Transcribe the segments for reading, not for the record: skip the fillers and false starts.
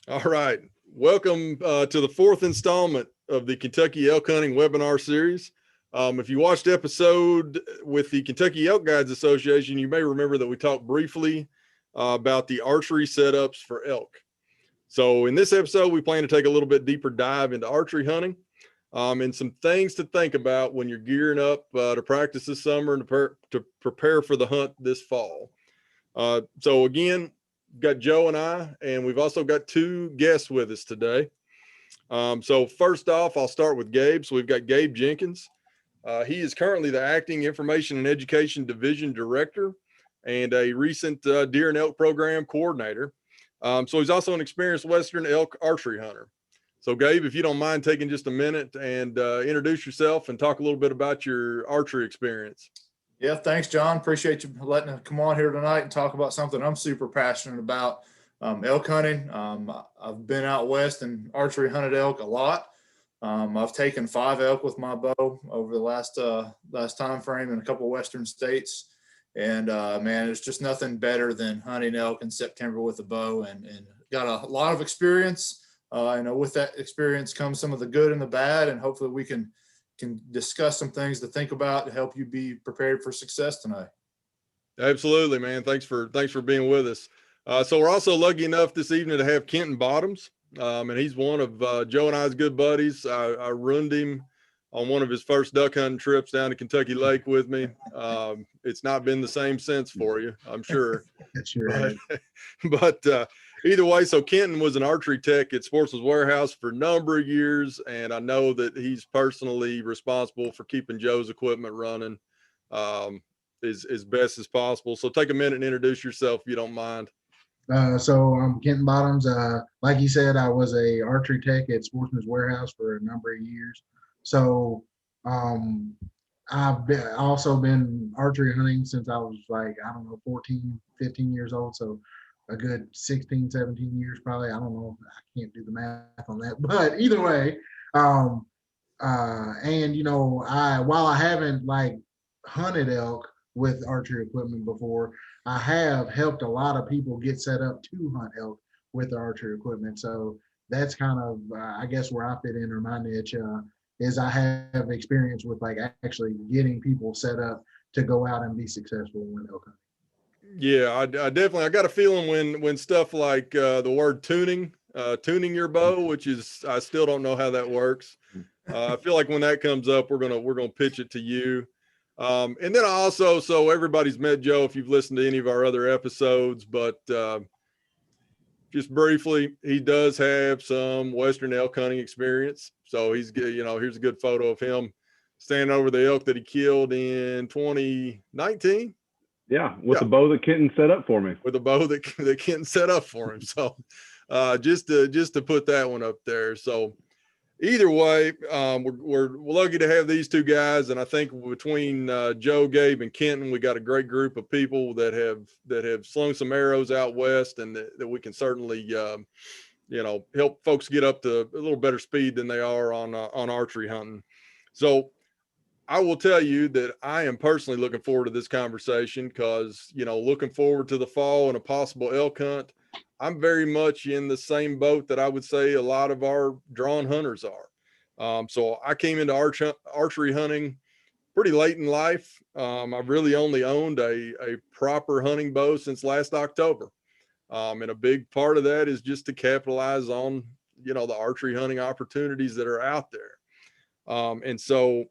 All right. Welcome to the fourth installment of the Kentucky Elk Hunting webinar series. If you watched the episode with the Kentucky Elk Guides Association, you may remember that we talked briefly about the archery setups for elk. So in this episode, we plan to take a little bit deeper dive into archery hunting and some things to think about when you're gearing up to practice this summer and to prepare for the hunt this fall. So again, got Joe and I, and we've also got two guests with us today. So first off, I'll start with Gabe. So we've got Gabe Jenkins. He is currently the acting Information and Education Division Director and a recent deer and elk program coordinator. So he's also an experienced Western elk archery hunter. So Gabe, if you don't mind taking just a minute and introduce yourself and talk a little bit about your archery experience. Yeah, thanks, John. Appreciate you letting us come on here tonight and talk about something I'm super passionate about, elk hunting. I've been out west and archery hunted elk a lot. I've taken 5 elk with my bow over the last time frame in a couple of western states. And man, there's just nothing better than hunting elk in September with a bow, and got a lot of experience. With that experience comes some of the good and the bad, and hopefully we can discuss some things to think about to help you be prepared for success tonight. Absolutely, man. Thanks for being with us. So we're also lucky enough this evening to have Kenton Bottoms, and he's one of Joe and I's good buddies. I ruined him on one of his first duck hunting trips down to Kentucky Lake with me. It's not been the same since for you, I'm sure. But either way, so Kenton was an archery tech at Sportsman's Warehouse for a number of years, and I know that he's personally responsible for keeping Joe's equipment running as best as possible. So take a minute and introduce yourself if you don't mind. So I'm Kenton Bottoms. Like you said, I was a archery tech at Sportsman's Warehouse for a number of years. So I've also been archery hunting since I was 14, 15 years old. So a good 16, 17 years probably. I don't know. I can't do the math on that. But either way, while I haven't hunted elk with archery equipment before, I have helped a lot of people get set up to hunt elk with the archery equipment. So that's kind of, I guess, where I fit in, or my niche, is I have experience with actually getting people set up to go out and be successful when elk hunting. Yeah, I definitely, I got a feeling when stuff like the word tuning your bow, which is, I still don't know how that works. I feel like when that comes up, we're gonna pitch it to you. And then also, so everybody's met Joe if you've listened to any of our other episodes, but just briefly, he does have some Western elk hunting experience. So he's, here's a good photo of him standing over the elk that he killed in 2019. Yeah, with the bow that Kenton set up for me. With a bow that Kenton set up for him. So just to put that one up there. So either way, we're lucky to have these two guys, and I think between Joe, Gabe, and Kenton, we got a great group of people that have slung some arrows out west, and that we can certainly help folks get up to a little better speed than they are on archery hunting. So I will tell you that I am personally looking forward to this conversation because, looking forward to the fall and a possible elk hunt. I'm very much in the same boat that I would say a lot of our drawn hunters are. So I came into archery hunting pretty late in life. I've really only owned a proper hunting bow since last October. And a big part of that is just to capitalize on, the archery hunting opportunities that are out there. And so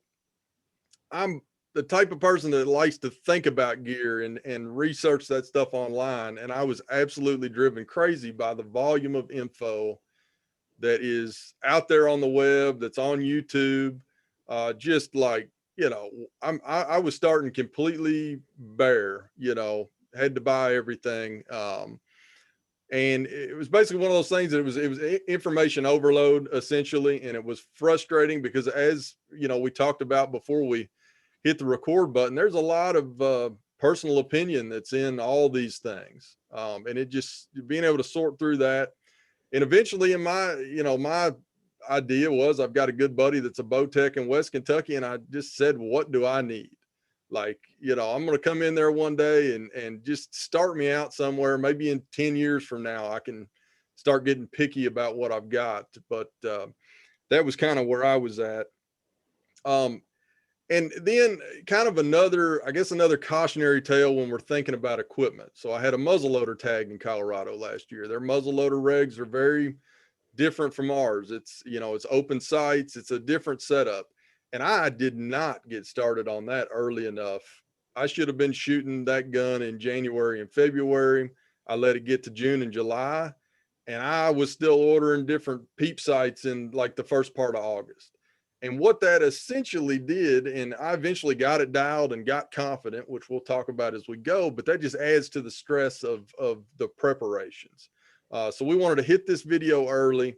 I'm the type of person that likes to think about gear and research that stuff online. And I was absolutely driven crazy by the volume of info that is out there on the web, that's on YouTube. I was starting completely bare, had to buy everything. And it was basically one of those things that it was information overload essentially. And it was frustrating because, as we talked about before we hit the record button, there's a lot of personal opinion that's in all these things. And it just being able to sort through that. And eventually my idea was, I've got a good buddy that's a bow tech in West Kentucky. And I just said, what do I need? I'm going to come in there one day and just start me out somewhere. Maybe in 10 years from now, I can start getting picky about what I've got. But that was kind of where I was at. And then kind of another cautionary tale when we're thinking about equipment. So I had a muzzleloader tag in Colorado last year. Their muzzleloader regs are very different from ours. It's, it's open sights. It's a different setup. And I did not get started on that early enough. I should have been shooting that gun in January and February. I let it get to June and July, and I was still ordering different peep sights in like the first part of August. And what that essentially did, and I eventually got it dialed and got confident, which we'll talk about as we go, but that just adds to the stress of the preparations. So we wanted to hit this video early.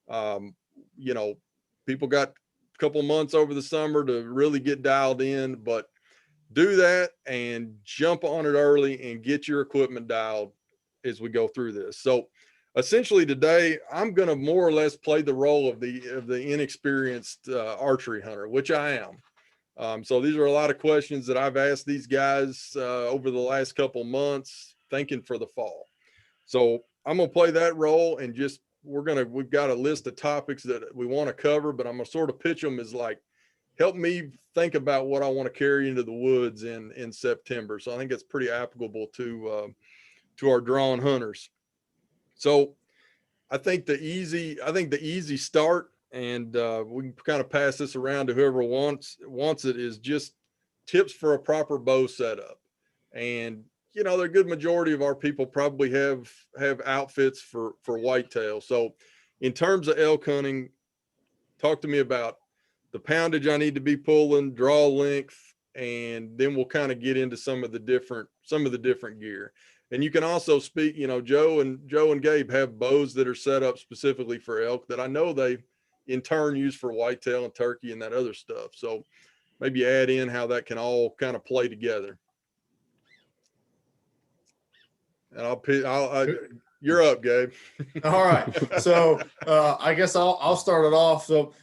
People got a couple months over the summer to really get dialed in, but do that and jump on it early and get your equipment dialed as we go through this. So essentially today, I'm going to more or less play the role of the inexperienced archery hunter, which I am. So these are a lot of questions that I've asked these guys over the last couple months, thinking for the fall. So I'm going to play that role, and we've got a list of topics that we want to cover, but I'm going to sort of pitch them as like, help me think about what I want to carry into the woods in September. So I think it's pretty applicable to our drawn hunters. So I think the easy start, and we can kind of pass this around to whoever wants it, is just tips for a proper bow setup. And, the good majority of our people probably have outfits for whitetail. So in terms of elk hunting, talk to me about the poundage I need to be pulling, draw length, and then we'll kind of get into some of the different gear. And you can also speak, Joe and Gabe have bows that are set up specifically for elk that I know they in turn use for whitetail and turkey and that other stuff. So maybe add in how that can all kind of play together. And you're up, Gabe. All right. So I guess I'll start it off. So,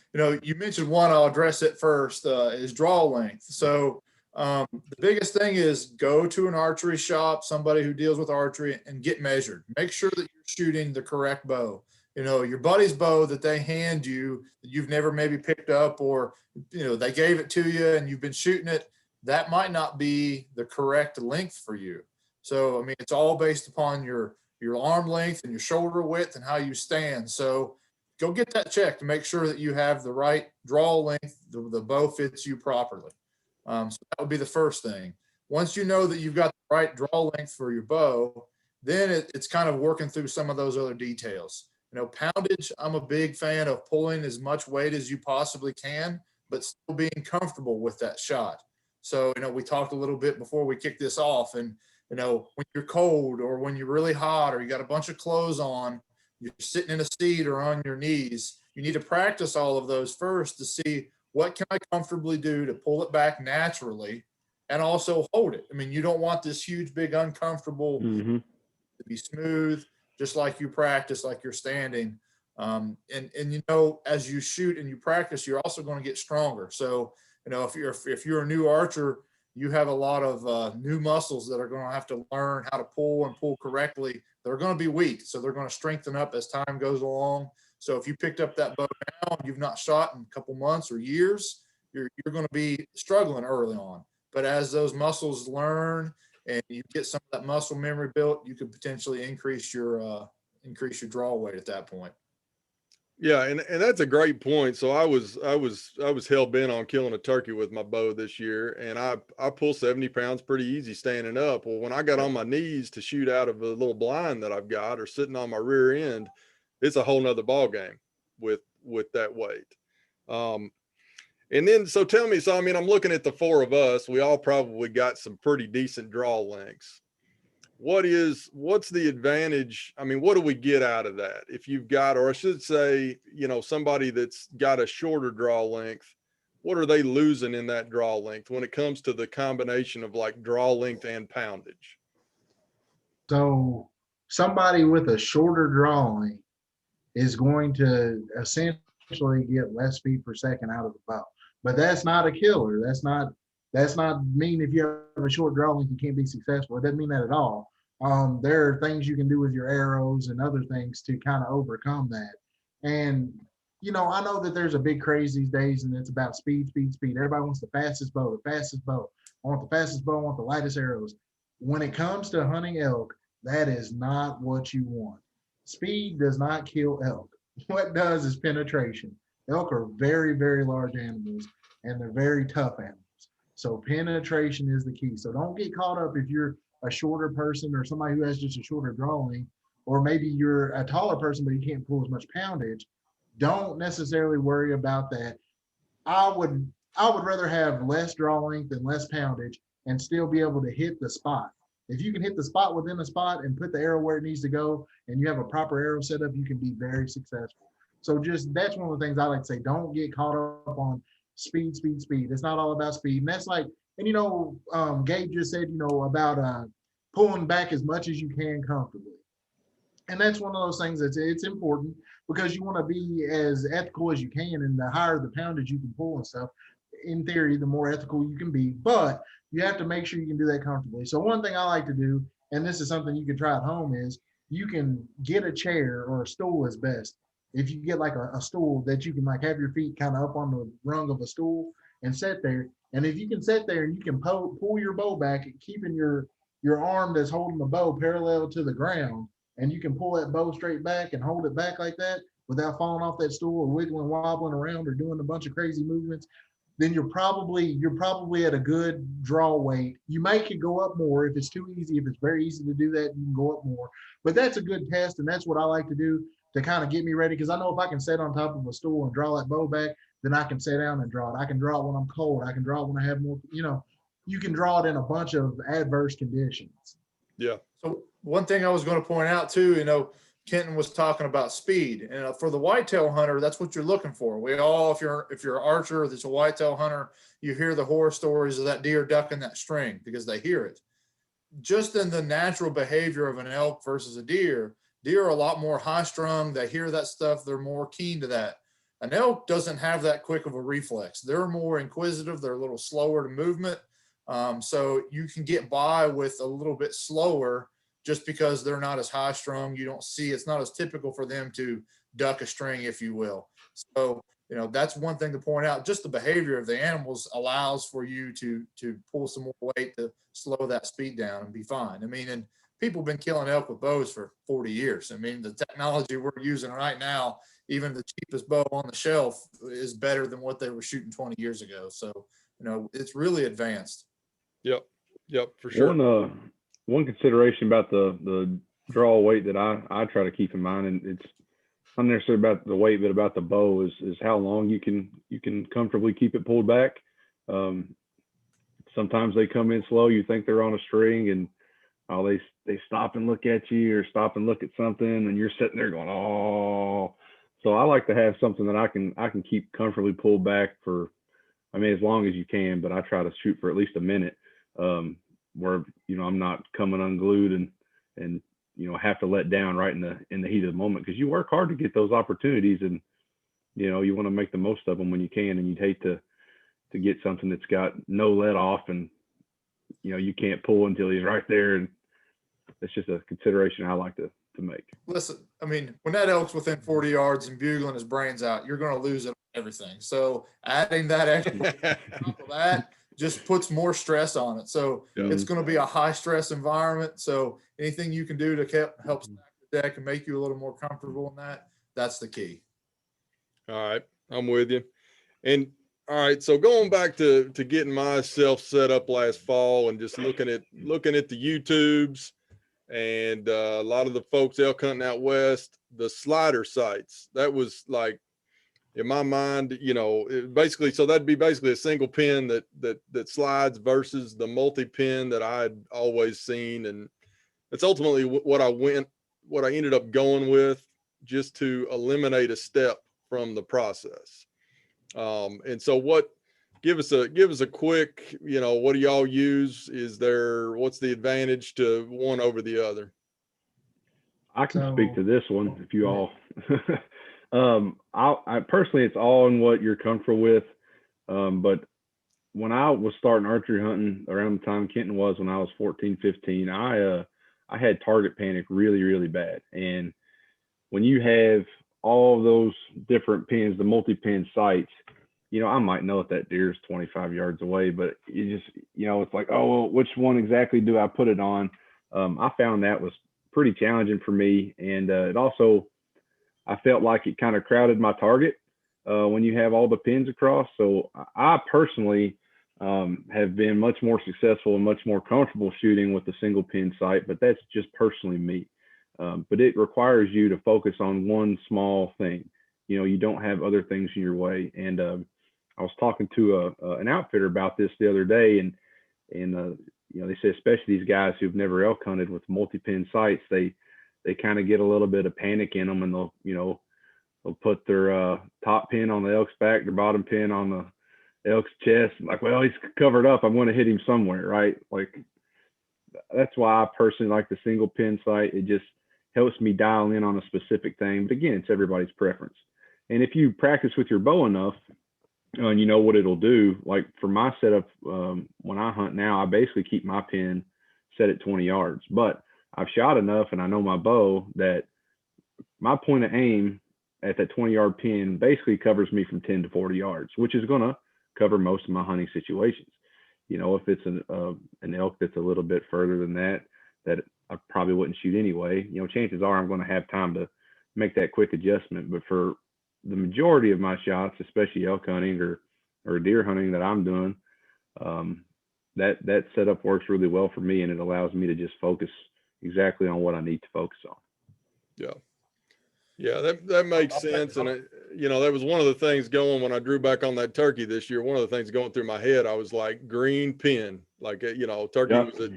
you mentioned one, I'll address it first, is draw length. So the biggest thing is go to an archery shop, somebody who deals with archery, and get measured. Make sure that you're shooting the correct bow. Your buddy's bow that they hand you, that you've never maybe picked up, or, they gave it to you and you've been shooting it, that might not be the correct length for you. So, it's all based upon your arm length and your shoulder width and how you stand. So go get that checked to make sure that you have the right draw length, the bow fits you properly. So that would be the first thing. Once you know that you've got the right draw length for your bow, then it's kind of working through some of those other details. Poundage, I'm a big fan of pulling as much weight as you possibly can, but still being comfortable with that shot. So, we talked a little bit before we kicked this off, and when you're cold or when you're really hot or you got a bunch of clothes on, you're sitting in a seat or on your knees, you need to practice all of those first to see what can I comfortably do to pull it back naturally and also hold it. You don't want this huge, big, uncomfortable to be smooth, just like you practice, like you're standing. And as you shoot and you practice, you're also going to get stronger. So, if you're a new archer, you have a lot of new muscles that are going to have to learn how to pull and pull correctly. They're going to be weak, so they're going to strengthen up as time goes along. So if you picked up that bow now and you've not shot in a couple months or years, you're going to be struggling early on. But as those muscles learn and you get some of that muscle memory built, you could potentially increase your draw weight at that point. Yeah, and that's a great point. So I was hell bent on killing a turkey with my bow this year, and I pull 70 pounds pretty easy standing up. Well, when I got on my knees to shoot out of a little blind that I've got or sitting on my rear end, it's a whole nother ball game with that weight. And then so tell me, so I'm looking at the four of us, we all probably got some pretty decent draw lengths. What's the advantage? What do we get out of that? If you've got, or I should say, somebody that's got a shorter draw length, what are they losing in that draw length when it comes to the combination of like draw length and poundage? So somebody with a shorter draw length is going to essentially get less feet per second out of the bow. But that's not a killer. That's not mean if you have a short draw length, you can't be successful. It doesn't mean that at all. There are things you can do with your arrows and other things to kind of overcome that. And, you know, I know that there's a big craze these days and it's about speed, speed, speed. Everybody wants the fastest bow, the fastest bow. I want the fastest bow, I want the lightest arrows. When it comes to hunting elk, that is not what you want. Speed does not kill elk. What does is penetration. Elk are very, very large animals and they're very tough animals. So penetration is the key. So don't get caught up if you're a shorter person or somebody who has just a shorter draw length, or maybe you're a taller person but you can't pull as much poundage. Don't necessarily worry about that. I would rather have less draw length and less poundage and still be able to hit the spot. If you can hit the spot within the spot and put the arrow where it needs to go and you have a proper arrow setup, you can be very successful. So just that's one of the things I like to say. Don't get caught up on speed, speed, speed. It's not all about speed. And that's like, and you know, Gabe just said, you know, about pulling back as much as you can comfortably. And that's one of those things that's it's important because you want to be as ethical as you can, and the higher the poundage you can pull and stuff, in theory, the more ethical you can be. But you have to make sure you can do that comfortably. So one thing I like to do, and this is something you can try at home, is you can get a chair or a stool is best. If you get like a stool that you can like have your feet kind of up on the rung of a stool and sit there. And if you can sit there and you can pull your bow back, keeping your arm that's holding the bow parallel to the ground, and you can pull that bow straight back and hold it back like that without falling off that stool or wiggling, wobbling around or doing a bunch of crazy movements, then you're probably at a good draw weight. You may could go up more if it's too easy. If it's very easy to do that, you can go up more. But that's a good test, and that's what I like to do to kind of get me ready. Because I know if I can sit on top of a stool and draw that bow back, then I can sit down and draw it. I can draw it when I'm cold. I can draw it when I have more, you know, you can draw it in a bunch of adverse conditions. Yeah. So one thing I was going to point out too, you know, Kenton was talking about speed, and for the whitetail hunter, that's what you're looking for. We all, if you're an archer that's a whitetail hunter, you hear the horror stories of that deer ducking that string because they hear it. Just in the natural behavior of an elk versus a deer are a lot more high strung. They hear that stuff. They're more keen to that. An elk doesn't have that quick of a reflex. They're more inquisitive. They're a little slower to movement. So you can get by with a little bit slower just because they're not as high strung. You don't see, it's not as typical for them to duck a string, if you will. So, you know, that's one thing to point out. Just the behavior of the animals allows for you to pull some more weight to slow that speed down and be fine. I mean, and people have been killing elk with bows for 40 years. I mean, the technology we're using right now, even the cheapest bow on the shelf is better than what they were shooting 20 years ago. So, you know, it's really advanced. Yep, for sure. One consideration about the draw weight that I try to keep in mind, and it's not necessarily about the weight, but about the bow is how long you can comfortably keep it pulled back. Sometimes they come in slow. You think they're on a string, and they stop and look at you or stop and look at something, and you're sitting there going, oh. So I like to have something that I can keep comfortably pulled back for, I mean, as long as you can, but I try to shoot for at least a minute, where, you know, I'm not coming unglued and, you know, have to let down right in the heat of the moment, because you work hard to get those opportunities, and, you know, you want to make the most of them when you can, and you'd hate to get something that's got no let off and, you know, you can't pull until he's right there. And it's just a consideration I like to make. Listen, I mean, when that elk's within 40 yards and bugling his brains out, you're going to lose it on everything. So adding that extra on top of that just puts more stress on it. So it's going to be a high stress environment. So anything you can do to help stack the deck and make you a little more comfortable in that's the key. All right, I'm with you. And all right, so going back to getting myself set up last fall and just looking at the YouTubes and a lot of the folks elk hunting out west, the slider sights, that was like, in my mind, you know, basically, so that'd be basically a single pin that slides versus the multi-pin that I'd always seen. And that's ultimately what I ended up going with, just to eliminate a step from the process. And so give us a quick, you know, what do y'all use? What's the advantage to one over the other? I can speak to this one if you all, I personally, it's all in what you're comfortable with. But when I was starting archery hunting around the time Kenton was, when I was 14, 15, I I had target panic really, really bad. And when you have all of those different pins, the multi-pin sights, you know, I might know if that deer is 25 yards away, but you just, you know, it's like, oh, well, which one exactly do I put it on? I found that was pretty challenging for me. And it also, I felt like it kind of crowded my target when you have all the pins across. So I personally have been much more successful and much more comfortable shooting with the single pin sight, but that's just personally me. But it requires you to focus on one small thing. You know, you don't have other things in your way. And I was talking to an outfitter about this the other day, and you know, they say especially these guys who've never elk hunted with multi-pin sights, they kind of get a little bit of panic in them, and they'll, you know, they'll put their top pin on the elk's back, their bottom pin on the elk's chest. Like, well, he's covered up, I'm going to hit him somewhere, right? Like, that's why I personally like the single pin sight. It just helps me dial in on a specific thing. But again, it's everybody's preference. And if you practice with your bow enough, and you know what it'll do, like for my setup, when I hunt now, I basically keep my pin set at 20 yards. But I've shot enough and I know my bow that my point of aim at that 20-yard pin basically covers me from 10 to 40 yards, which is going to cover most of my hunting situations. You know, if it's an elk that's a little bit further than that I probably wouldn't shoot anyway, you know, chances are I'm going to have time to make that quick adjustment. But for the majority of my shots, especially elk hunting or deer hunting that I'm doing, that setup works really well for me, and it allows me to just focus exactly on what I need to focus on. Yeah, that makes sense. And you know, that was one of the things going when I drew back on that turkey this year. One of the things going through my head, I was like, green pin, like, you know, turkey was at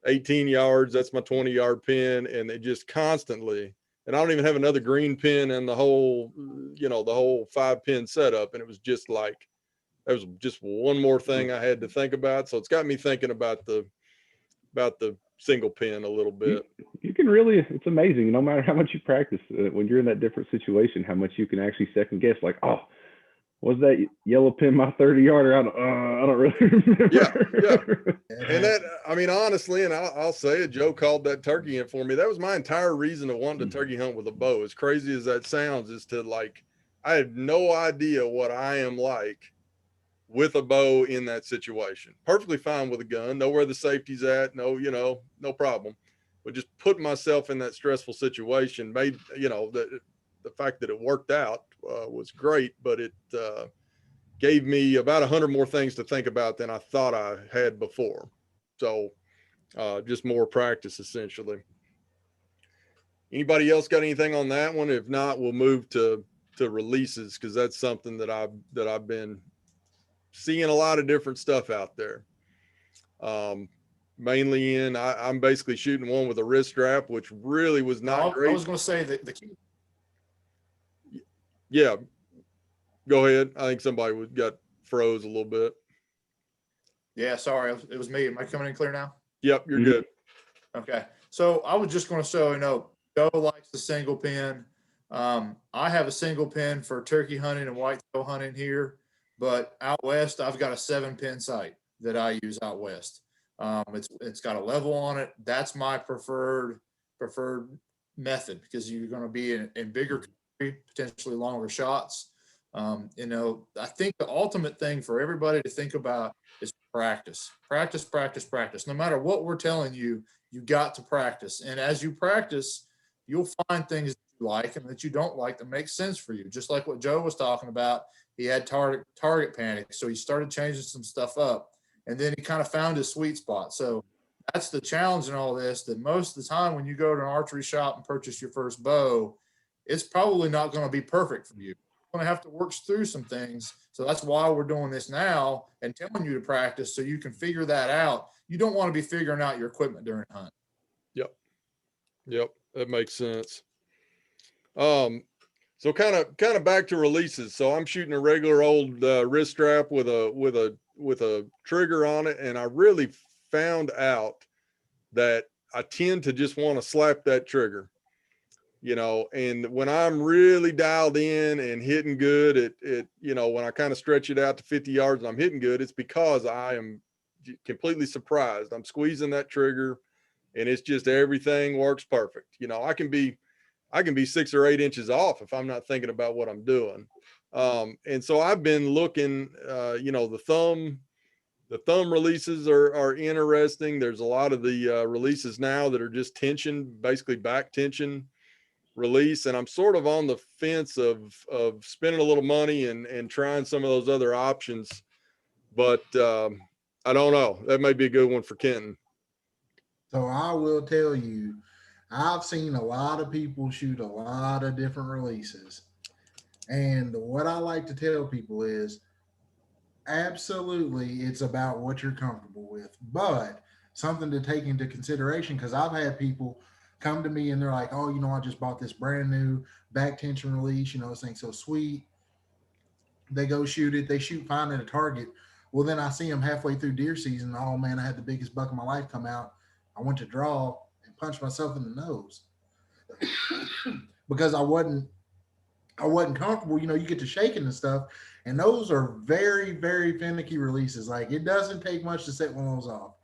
18 yards. That's my 20-yard pin. And it just constantly, and I don't even have another green pin in the whole, you know, the whole 5-pin setup. And it was just like, that was just one more thing I had to think about. So it's got me thinking about the single pin a little bit. You can really, it's amazing, no matter how much you practice, when you're in that different situation, how much you can actually second guess, like, oh, was that yellow pin my 30-yarder? I don't really remember. Yeah. And that, I mean, honestly, and I'll say it, Joe called that turkey in for me. That was my entire reason of wanting to turkey hunt with a bow. As crazy as that sounds, is to, like, I have no idea what I am like with a bow in that situation. Perfectly fine with a gun, know where the safety's at, no, you know, no problem. But just put myself in that stressful situation made, you know, the fact that it worked out was great, but it gave me about 100 more things to think about than I thought I had before. So just more practice, essentially. Anybody else got anything on that one? If not, we'll move to releases, because that's something that I've been seeing a lot of different stuff out there. Mainly I'm basically shooting one with a wrist strap, which really was not great. I was going to say that the key. Yeah, go ahead. I think somebody got froze a little bit. Yeah, sorry, it was me. Am I coming in clear now? Yep, you're good. Okay, so I was just going to show, you know, Joe likes the single pin. I have a single pin for turkey hunting and whitetail hunting here, but out west I've got a 7-pin sight that I use out west. It's got a level on it. That's my preferred method, because you're going to be in bigger country, potentially longer shots. You know, I think the ultimate thing for everybody to think about is practice. No matter what we're telling you, you got to practice. And as you practice, you'll find things that you like and that you don't like that make sense for you. Just like what Joe was talking about, he had target panic, so he started changing some stuff up, and then he kind of found his sweet spot. So that's the challenge in all this, that most of the time when you go to an archery shop and purchase your first bow, it's probably not going to be perfect for you. You're going to have to work through some things. So that's why we're doing this now and telling you to practice, so you can figure that out. You don't want to be figuring out your equipment during hunt. Yep, that makes sense. So kind of back to releases. So I'm shooting a regular old wrist strap with a trigger on it, and I really found out that I tend to just want to slap that trigger, you know. And when I'm really dialed in and hitting good, it you know, when I kind of stretch it out to 50 yards and I'm hitting good, it's because I am completely surprised. I'm squeezing that trigger and it's just everything works perfect. You know, I can be 6 or 8 inches off if I'm not thinking about what I'm doing. And so I've been looking, you know, the thumb releases are interesting. There's a lot of the releases now that are just tension, basically back tension release. And I'm sort of on the fence of spending a little money and trying some of those other options. But I don't know. That may be a good one for Kenton. So I will tell you, I've seen a lot of people shoot a lot of different releases. And what I like to tell people is absolutely it's about what you're comfortable with. But something to take into consideration, because I've had people come to me and they're like, oh, you know, I just bought this brand new back tension release, you know, this thing's so sweet. They go shoot it, they shoot fine at a target. Well, then I see them halfway through deer season. Oh man, I had the biggest buck of my life come out. I went to draw and punched myself in the nose because I wasn't comfortable. You know, you get to shaking and stuff, and those are very, very finicky releases. Like it doesn't take much to set one of those off,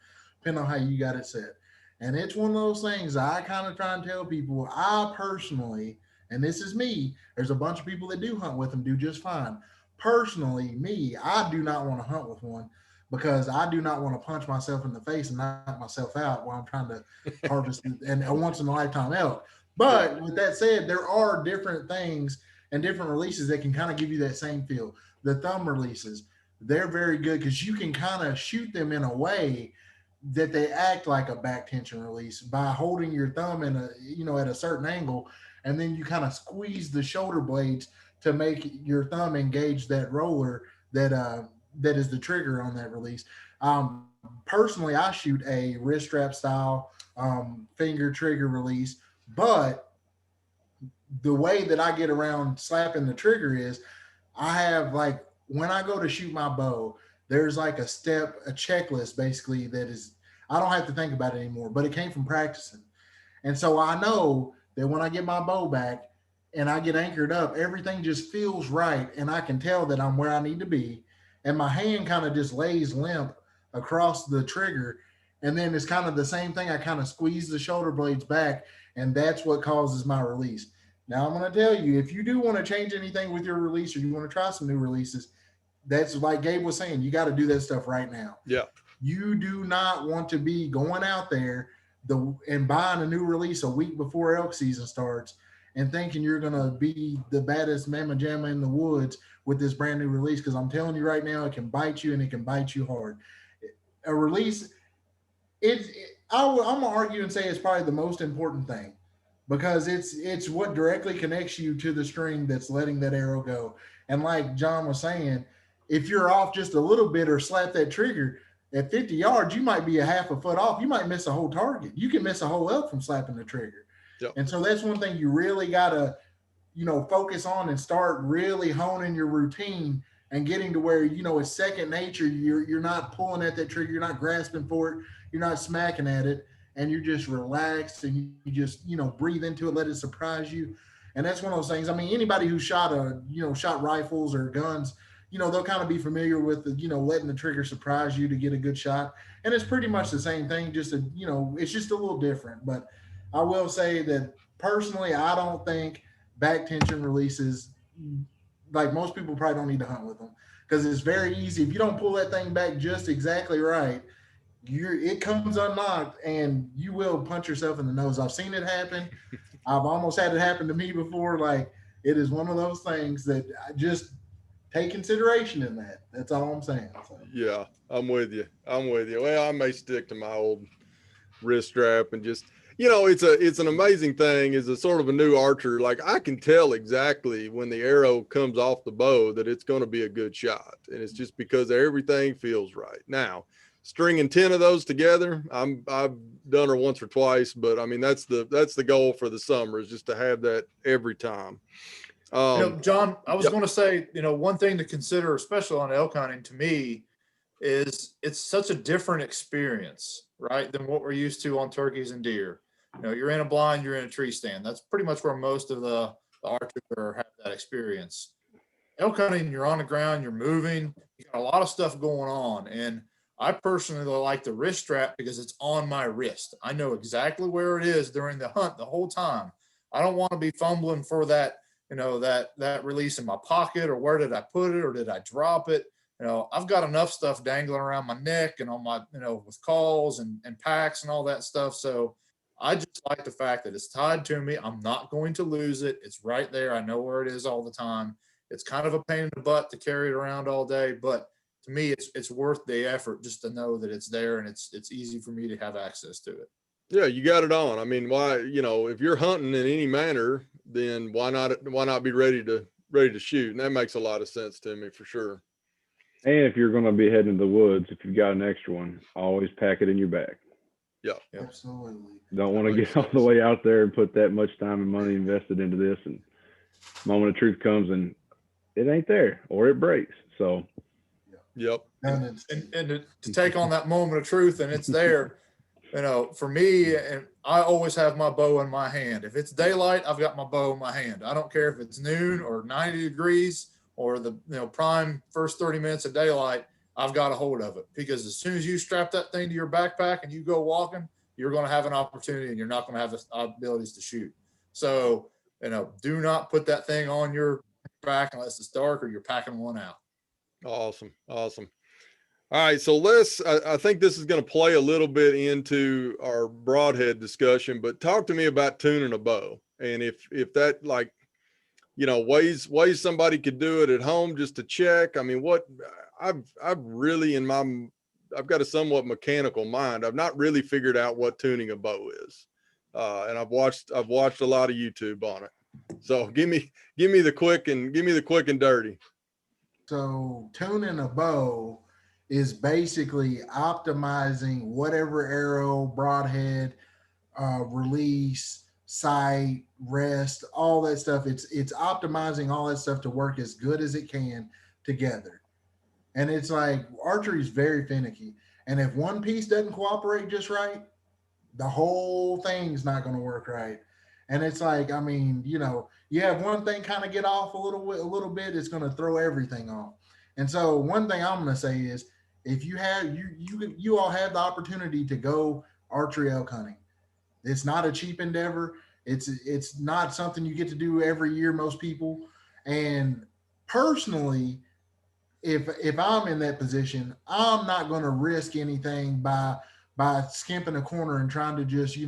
depending on how you got it set. And it's one of those things I kind of try and tell people. I personally, and this is me, there's a bunch of people that do hunt with them, do just fine. Personally, me, I do not want to hunt with one because I do not want to punch myself in the face and knock myself out while I'm trying to harvest and a once in a lifetime elk. But with that said, there are different things and different releases that can kind of give you that same feel. The thumb releases, they're very good because you can kind of shoot them in a way that they act like a back tension release by holding your thumb in a, you know, at a certain angle, and then you kind of squeeze the shoulder blades to make your thumb engage that roller that is the trigger on that release. Personally, I shoot a wrist strap style finger trigger release, but the way that I get around slapping the trigger is I have like when I go to shoot my bow, there's like a checklist basically that is I don't have to think about it anymore, but it came from practicing. And so I know that when I get my bow back and I get anchored up, everything just feels right and I can tell that I'm where I need to be. And my hand kind of just lays limp across the trigger. And then it's kind of the same thing. I kind of squeeze the shoulder blades back, and that's what causes my release. Now, I'm going to tell you, if you do want to change anything with your release or you want to try some new releases, that's like Gabe was saying, you got to do that stuff right now. Yeah. You do not want to be going out there and buying a new release a week before elk season starts and thinking you're going to be the baddest mamma jamma in the woods with this brand new release. Because I'm telling you right now, it can bite you and it can bite you hard. A release, I'm going to argue and say it's probably the most important thing because it's what directly connects you to the string that's letting that arrow go. And like John was saying, if you're off just a little bit or slap that trigger at 50 yards, you might be a half a foot off. You might miss a whole target. You can miss a whole elk from slapping the trigger. Yep. And so that's one thing you really got to, you know, focus on and start really honing your routine and getting to where, you know, it's second nature. You're not pulling at that trigger. You're not grasping for it. You're not smacking at it. And you're just relaxed and you just, you know, breathe into it, let it surprise you. And that's one of those things. I mean, anybody who shot rifles or guns, you know, they'll kind of be familiar with the, you know, letting the trigger surprise you to get a good shot. And it's pretty much the same thing, just a, you know, it's just a little different. But I will say that personally, I don't think back tension releases, like most people probably don't need to hunt with them because it's very easy. If you don't pull that thing back just exactly right, it comes unlocked and you will punch yourself in the nose. I've seen it happen. I've almost had it happen to me before. Like it is one of those things that I just take consideration in that. That's all I'm saying. So. Yeah, I'm with you. Well, I may stick to my old wrist strap and just, you know, it's an amazing thing as a sort of a new archer. Like I can tell exactly when the arrow comes off the bow that it's going to be a good shot. And it's just because everything feels right. Now, stringing 10 of those together, I've done her once or twice, but I mean, that's the goal for the summer is just to have that every time. You know, John, I was going to say, you know, one thing to consider, especially on elk hunting to me, is it's such a different experience, right, than what we're used to on turkeys and deer. You know, you're in a blind, you're in a tree stand. That's pretty much where most of the archers have that experience. Elk hunting, you're on the ground, you're moving, you got a lot of stuff going on. And I personally like the wrist strap because it's on my wrist. I know exactly where it is during the hunt the whole time. I don't want to be fumbling for that, that release in my pocket, or where did I put it, or did I drop it? I've got enough stuff dangling around my neck and on my, with calls and packs and all that stuff. So I just like the fact that it's tied to me. I'm not going to lose it. It's right there. I know where it is all the time. It's kind of a pain in the butt to carry it around all day, but to me, it's worth the effort just to know that it's there, and it's easy for me to have access to it. Yeah, you got it on. I mean, why, if you're hunting in any manner, then why not be ready to shoot? And that makes a lot of sense to me for sure. And if you're going to be heading to the woods, if you've got an extra one, always pack it in your bag. Yeah, absolutely. Don't want to get all the way out there and put that much time and money invested into this, and moment of truth comes and it ain't there, or it breaks. So yep. And to take on that moment of truth, and it's there, for me, and I always have my bow in my hand. If it's daylight, I've got my bow in my hand. I don't care if it's noon or 90 degrees or the prime first 30 minutes of daylight. I've got a hold of it, because as soon as you strap that thing to your backpack and you go walking, you're going to have an opportunity, and you're not going to have the abilities to shoot. So, do not put that thing on your back unless it's dark or you're packing one out. Awesome. All right. So I think this is going to play a little bit into our broadhead discussion, but talk to me about tuning a bow. And if that, ways somebody could do it at home just to check. I mean, I've really I've got a somewhat mechanical mind. I've not really figured out what tuning a bow is. And I've watched a lot of YouTube on it. So give me the quick and dirty. So tuning a bow is basically optimizing whatever arrow, broadhead, release, sight, rest, all that stuff. It's optimizing all that stuff to work as good as it can together. And it's like archery is very finicky. And if one piece doesn't cooperate just right, the whole thing's not going to work right. And it's like, I mean, you have one thing kind of get off a little bit, it's going to throw everything off. And so one thing I'm going to say is, if you have, you all have the opportunity to go archery elk hunting. It's not a cheap endeavor. It's not something you get to do every year, most people. And personally, if I'm in that position, I'm not going to risk anything by skimping a corner and trying to just,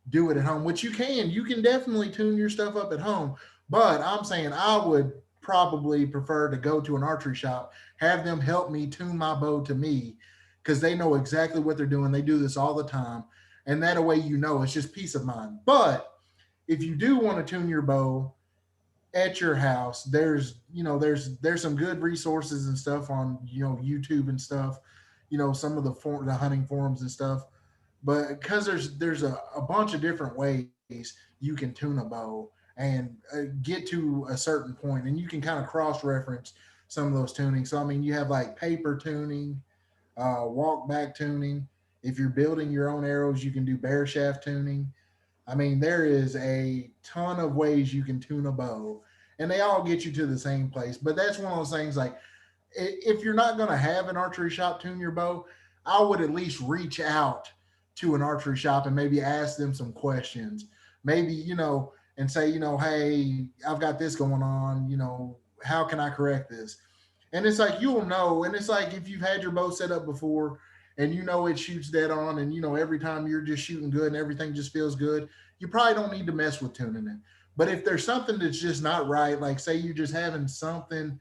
do it at home, which you can definitely tune your stuff up at home. But I'm saying I would probably prefer to go to an archery shop, have them help me tune my bow to me, because they know exactly what they're doing. They do this all the time. And that way, it's just peace of mind. But if you do want to tune your bow at your house, there's some good resources and stuff on, YouTube and stuff, some of the hunting forums and stuff. But because there's a bunch of different ways you can tune a bow and get to a certain point, and you can kind of cross-reference some of those tunings. So, I mean, you have like paper tuning, walk back tuning. If you're building your own arrows, you can do bear shaft tuning. I mean, there is a ton of ways you can tune a bow, and they all get you to the same place. But that's one of those things, like, if you're not going to have an archery shop tune your bow, I would at least reach out to an archery shop and maybe ask them some questions. Maybe, and say, hey, I've got this going on, how can I correct this? And it's like, you'll know. And it's like, if you've had your bow set up before and it shoots dead on, and every time you're just shooting good and everything just feels good, you probably don't need to mess with tuning it. But if there's something that's just not right, like say you're just having something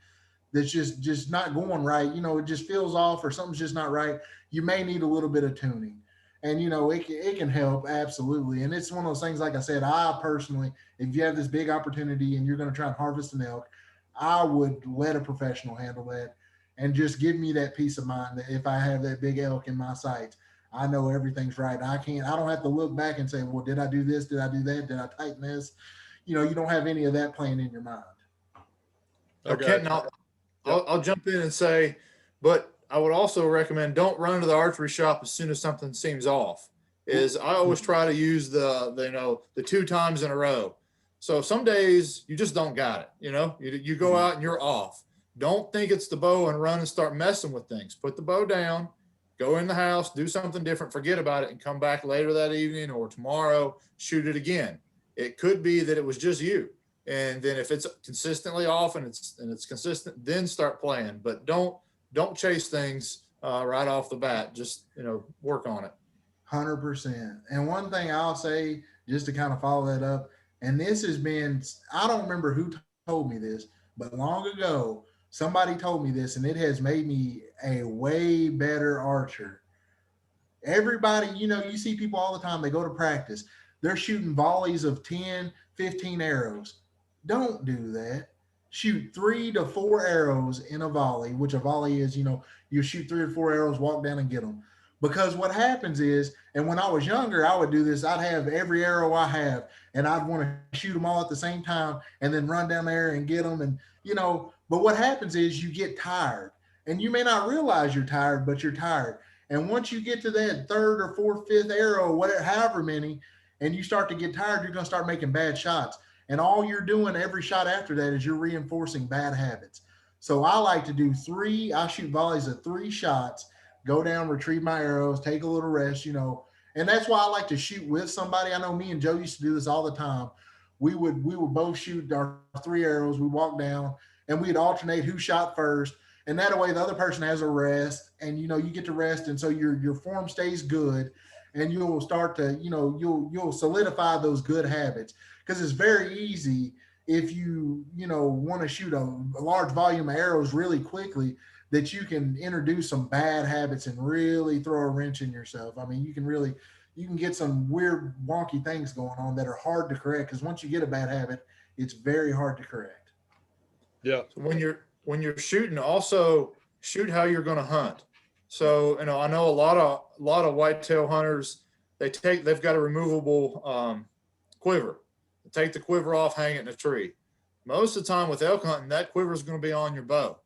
that's just not going right, it just feels off, or something's just not right, you may need a little bit of tuning. And, it can help, absolutely. And it's one of those things, like I said, I personally, if you have this big opportunity and you're going to try and harvest an elk, I would let a professional handle that, and just give me that peace of mind that if I have that big elk in my sights, I know everything's right. I don't have to look back and say, well, did I do this? Did I do that? Did I tighten this? You don't have any of that playing in your mind. Okay. Now I'll jump in and say, but I would also recommend, don't run to the archery shop as soon as something seems off. I always try to use the 2 times in a row. So some days you just don't got it. You go out and you're off. Don't think it's the bow and run and start messing with things. Put the bow down, go in the house, do something different, forget about it, and come back later that evening or tomorrow, shoot it again. It could be that it was just you. And then if it's consistently off and it's consistent, then start playing. But don't chase things right off the bat. Just, work on it. 100%. And one thing I'll say, just to kind of follow that up, and this has been, I don't remember who told me this, but long ago, somebody told me this, and it has made me a way better archer. Everybody, you see people all the time, they go to practice, they're shooting volleys of 10, 15 arrows. Don't do that. Shoot 3 to 4 arrows in a volley, which a volley is, you shoot 3 or 4 arrows, walk down and get them. Because what happens is, and when I was younger, I would do this. I'd have every arrow I have, and I'd want to shoot them all at the same time and then run down there and get them. And, but what happens is you get tired, and you may not realize you're tired, but you're tired. And once you get to that 3rd or 4th, 5th arrow, whatever, however many, and you start to get tired, you're going to start making bad shots. And all you're doing every shot after that is you're reinforcing bad habits. So I like to do 3, I shoot volleys of 3 shots, go down, retrieve my arrows, take a little rest, and that's why I like to shoot with somebody. I know me and Joe used to do this all the time. We would both shoot our 3 arrows. We walk down and we'd alternate who shot first. And that way the other person has a rest, and, you get to rest. And so your form stays good, and you'll start to, you'll solidify those good habits. Because it's very easy if you want to shoot a large volume of arrows really quickly, that you can introduce some bad habits and really throw a wrench in yourself. I mean, you can get some weird, wonky things going on that are hard to correct. Because once you get a bad habit, it's very hard to correct. Yeah. So when you're shooting, also shoot how you're going to hunt. So, I know a lot of whitetail hunters, they've got a removable quiver. Take the quiver off, hang it in a tree. Most of the time with elk hunting, that quiver is going to be on your bow.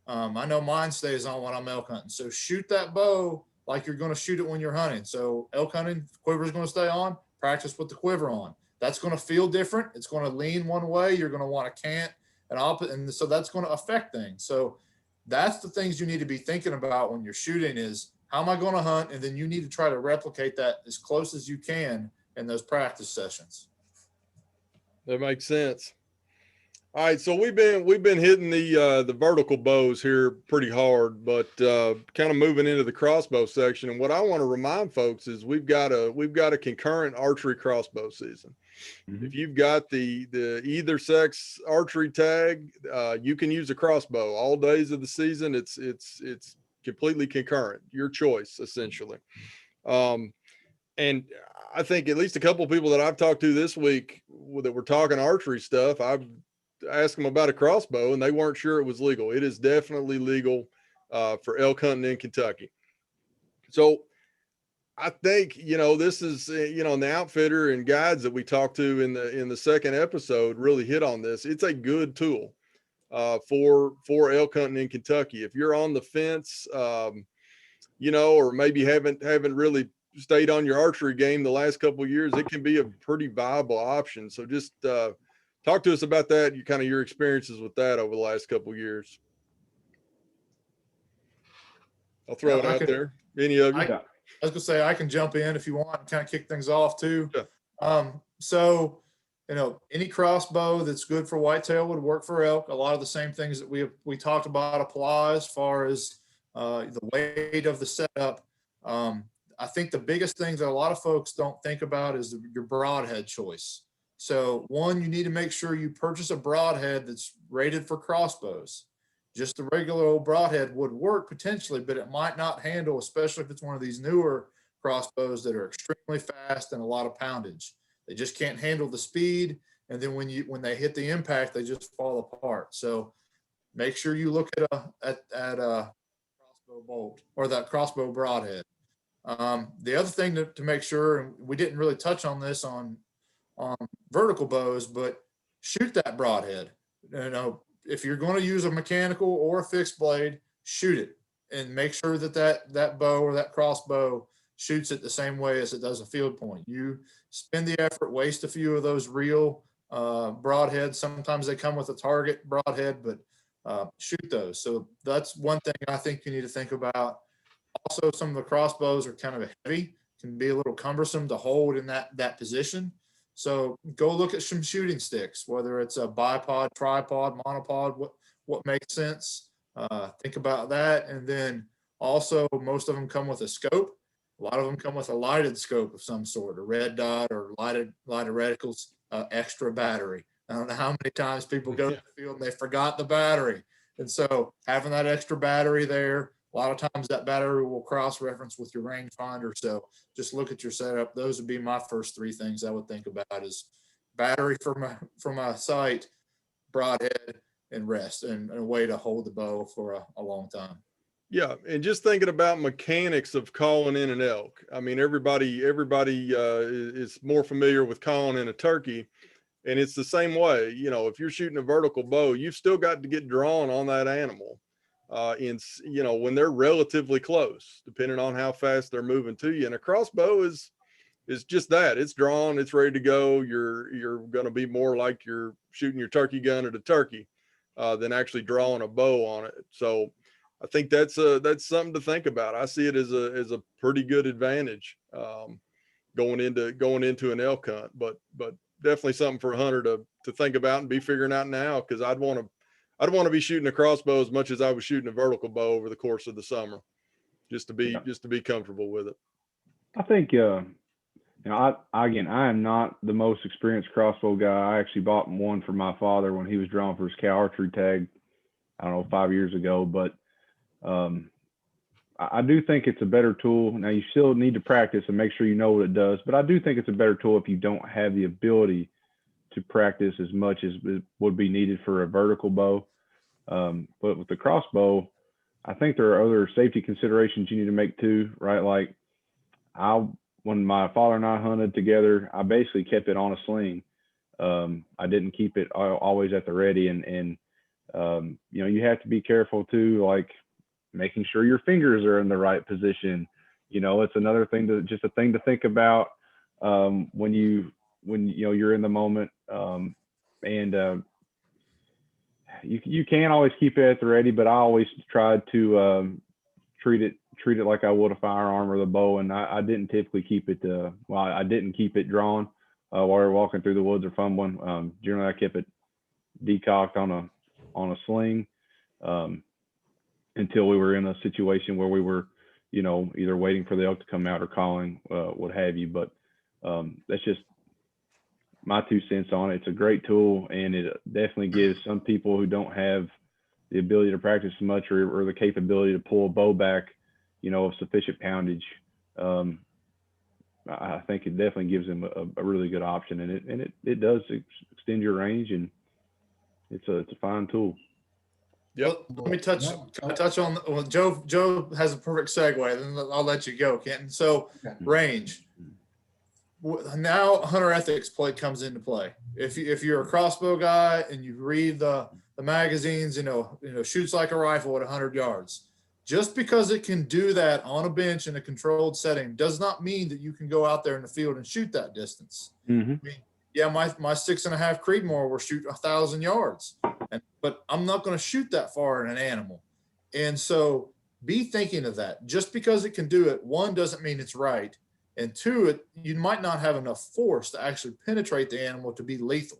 I know mine stays on when I'm elk hunting. So shoot that bow like you're going to shoot it when you're hunting. So elk hunting, quiver is going to stay on. Practice with the quiver on. That's going to feel different. It's going to lean one way. You're going to want to cant and opposite, and so that's going to affect things. So that's the things you need to be thinking about when you're shooting is, how am I going to hunt? And then you need to try to replicate that as close as you can in those practice sessions. That makes sense. All right, so we've been hitting the vertical bows here pretty hard, but kind of moving into the crossbow section. And what I want to remind folks is we've got a concurrent archery crossbow season. Mm-hmm. If you've got the either sex archery tag, you can use a crossbow all days of the season. It's completely concurrent, your choice essentially. And I think at least a couple of people that I've talked to this week that were talking archery stuff, I've asked them about a crossbow and they weren't sure it was legal. It is definitely legal for elk hunting in Kentucky. So I think, this is, and the outfitter and guides that we talked to in the second episode really hit on this. It's a good tool for elk hunting in Kentucky. If you're on the fence, or maybe haven't really stayed on your archery game the last couple of years, it can be a pretty viable option. So just talk to us about that, your experiences with that over the last couple of years. I'll throw it out there. Any of you? I was gonna say, I can jump in if you want and kind of kick things off too. Yeah. So, any crossbow that's good for whitetail would work for elk. A lot of the same things that we talked about apply as far as the weight of the setup. I think the biggest thing that a lot of folks don't think about is your broadhead choice. So one, you need to make sure you purchase a broadhead that's rated for crossbows. Just a regular old broadhead would work potentially, but it might not handle, especially if it's one of these newer crossbows that are extremely fast and a lot of poundage. They just can't handle the speed. And then when they hit the impact, they just fall apart. So make sure you look at a crossbow bolt or that crossbow broadhead. The other thing to make sure, and we didn't really touch on this on vertical bows, but shoot that broadhead. If you're going to use a mechanical or a fixed blade, shoot it and make sure that bow or that crossbow shoots it the same way as it does a field point. You spend the effort, waste a few of those real broadheads. Sometimes they come with a target broadhead, but shoot those. So that's one thing I think you need to think about. Also, some of the crossbows are kind of heavy, can be a little cumbersome to hold in that position. So go look at some shooting sticks, whether it's a bipod, tripod, monopod, what makes sense. Think about that. And then also, most of them come with a scope. A lot of them come with a lighted scope of some sort, a red dot or lighted reticles, extra battery. I don't know how many times people go to the field and they forgot the battery. And so having that extra battery there, a lot of times that battery will cross-reference with your rangefinder. So just look at your setup. Those would be my first three things I would think about: is battery for my sight, broadhead, and rest, and a way to hold the bow for a long time. Yeah, and just thinking about mechanics of calling in an elk. I mean, everybody is more familiar with calling in a turkey, and it's the same way. You know, if you're shooting a vertical bow, you've still got to get drawn on that animal. When they're relatively close, depending on how fast they're moving to you. And a crossbow is just that. It's drawn, it's ready to go. You're going to be more like you're shooting your turkey gun at a turkey than actually drawing a bow on it. So I think that's something to think about. I see it as a pretty good advantage going into an elk hunt, but definitely something for a hunter to think about and be figuring out now, because I'd want to be shooting a crossbow as much as I was shooting a vertical bow over the course of the summer, just to be comfortable with it. I think, I am not the most experienced crossbow guy. I actually bought one for my father when he was drawing for his cow archery tag, I don't know, 5 years ago. But I do think it's a better tool. Now, you still need to practice and make sure you know what it does, but I do think it's a better tool if you don't have the ability to practice as much as would be needed for a vertical bow. But with the crossbow, I think there are other safety considerations you need to make too, right? Like when my father and I hunted together, I basically kept it on a sling. I didn't keep it always at the ready, and you have to be careful too, like making sure your fingers are in the right position. It's another thing to think about when you're in the moment. You can't always keep it at the ready, but I always tried to treat it like I would a firearm or the bow, and I didn't typically keep it. I didn't keep it drawn while we were walking through the woods or fumbling. Generally, I kept it decocked on a sling until we were in a situation where we were, either waiting for the elk to come out or calling, what have you. But that's just my 2 cents on it. It's a great tool, and it definitely gives some people who don't have the ability to practice as much or the capability to pull a bow back, of sufficient poundage. I think it definitely gives them a really good option, and it does extend your range, and it's a fine tool. Yep. Well, let me touch on Joe has a perfect segue, then I'll let you go, Kenton. So range. Now hunter ethics comes into play. If you're a crossbow guy and you read the magazines, shoots like a rifle at 100 yards, just because it can do that on a bench in a controlled setting does not mean that you can go out there in the field and shoot that distance. Mm-hmm. I mean, yeah, my 6.5 Creedmoor will shoot 1,000 yards, but I'm not going to shoot that far in an animal. And so be thinking of that. Just because it can do it, one, doesn't mean it's right. And two, you might not have enough force to actually penetrate the animal to be lethal.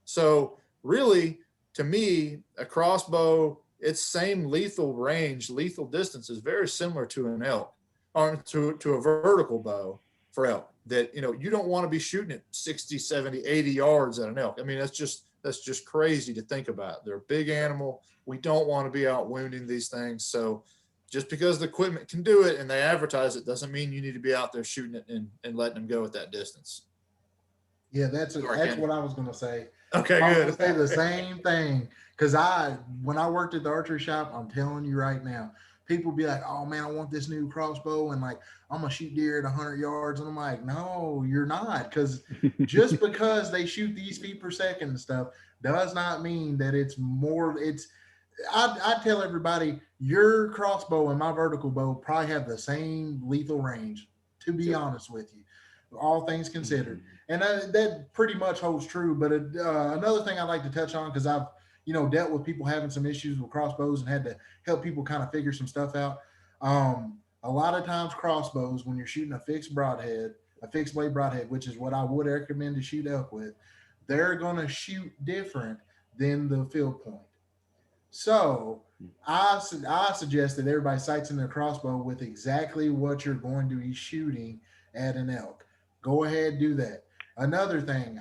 So really, to me, a crossbow, its same lethal range, lethal distance is very similar to an elk, or to a vertical bow for elk. That, you don't want to be shooting at 60, 70, 80 yards at an elk. I mean, that's just crazy to think about. They're a big animal. We don't want to be out wounding these things. So just because the equipment can do it and they advertise it doesn't mean you need to be out there shooting it and letting them go at that distance. Yeah, that's what I was going to say. Okay, I good. was going to say the same thing, because when I worked at the archery shop, I'm telling you right now, people be like, oh man, I want this new crossbow, and like, I'm going to shoot deer at 100 yards. And I'm like, no, you're not. Because just because they shoot these feet per second and stuff does not mean that it's more. I tell everybody, your crossbow and my vertical bow probably have the same lethal range, to be honest with you, all things considered. And that pretty much holds true. But another thing I'd like to touch on, because I've dealt with people having some issues with crossbows and had to help people kind of figure some stuff out. a lot of times crossbows, when you're shooting a fixed broadhead, a fixed blade broadhead, which is what I would recommend to shoot elk with, they're going to shoot different than the field point. So I suggest that everybody sights in their crossbow with exactly what you're going to be shooting at an elk. Go ahead, do that. Another thing,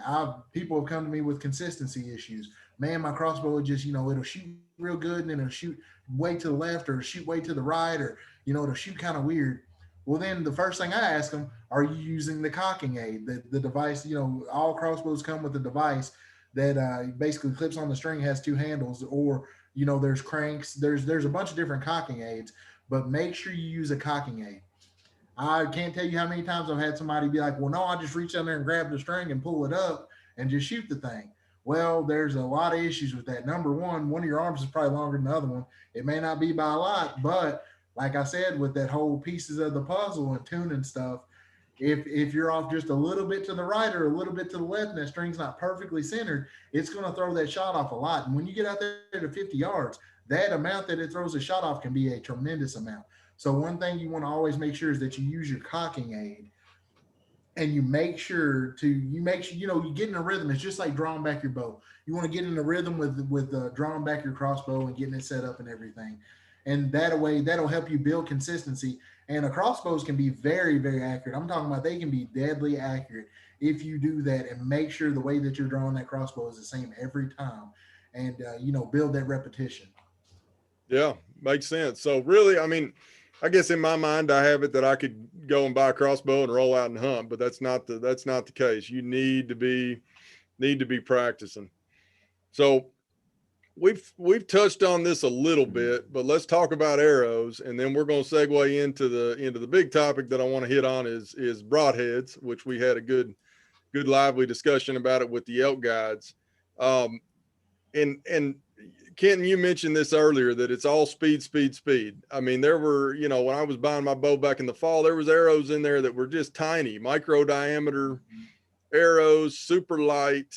people have come to me with consistency issues. Man, my crossbow will just, it'll shoot real good and then it'll shoot way to the left or shoot way to the right, or it'll shoot kind of weird. Well, then the first thing I ask them, are you using the cocking aid, the device? All crossbows come with a device that basically clips on the string, has two handles, or there's cranks, there's a bunch of different cocking aids, but make sure you use a cocking aid. I can't tell you how many times I've had somebody be like, well, no, I just reach down there and grab the string and pull it up and just shoot the thing. Well, there's a lot of issues with that. Number one of your arms is probably longer than the other one. It may not be by a lot, but like I said, with that whole pieces of the puzzle and tuning stuff, if you're off just a little bit to the right or a little bit to the left and that string's not perfectly centered, it's going to throw that shot off a lot. And when you get out there to 50 yards, that amount that it throws a shot off can be a tremendous amount. So one thing you want to always make sure is that you use your cocking aid, and you make sure you get in a rhythm. It's just like drawing back your bow. You want to get in a rhythm with drawing back your crossbow and getting it set up and everything. And that way, that'll help you build consistency. And a crossbows can be very, very accurate. I'm talking about they can be deadly accurate if you do that and make sure the way that you're drawing that crossbow is the same every time, and build that repetition. Yeah, makes sense. So really, I mean, I guess in my mind, I have it that I could go and buy a crossbow and roll out and hunt, but that's not the case. You need to be practicing. So we've touched on this a little bit, but let's talk about arrows, and then we're going to segue into the big topic that I want to hit on is broadheads, which we had a good lively discussion about it with the elk guides. And Kenton, you mentioned this earlier, that it's all speed. I mean, there were, when I was buying my bow back in the fall, there was arrows in there that were just tiny, micro diameter arrows, super light.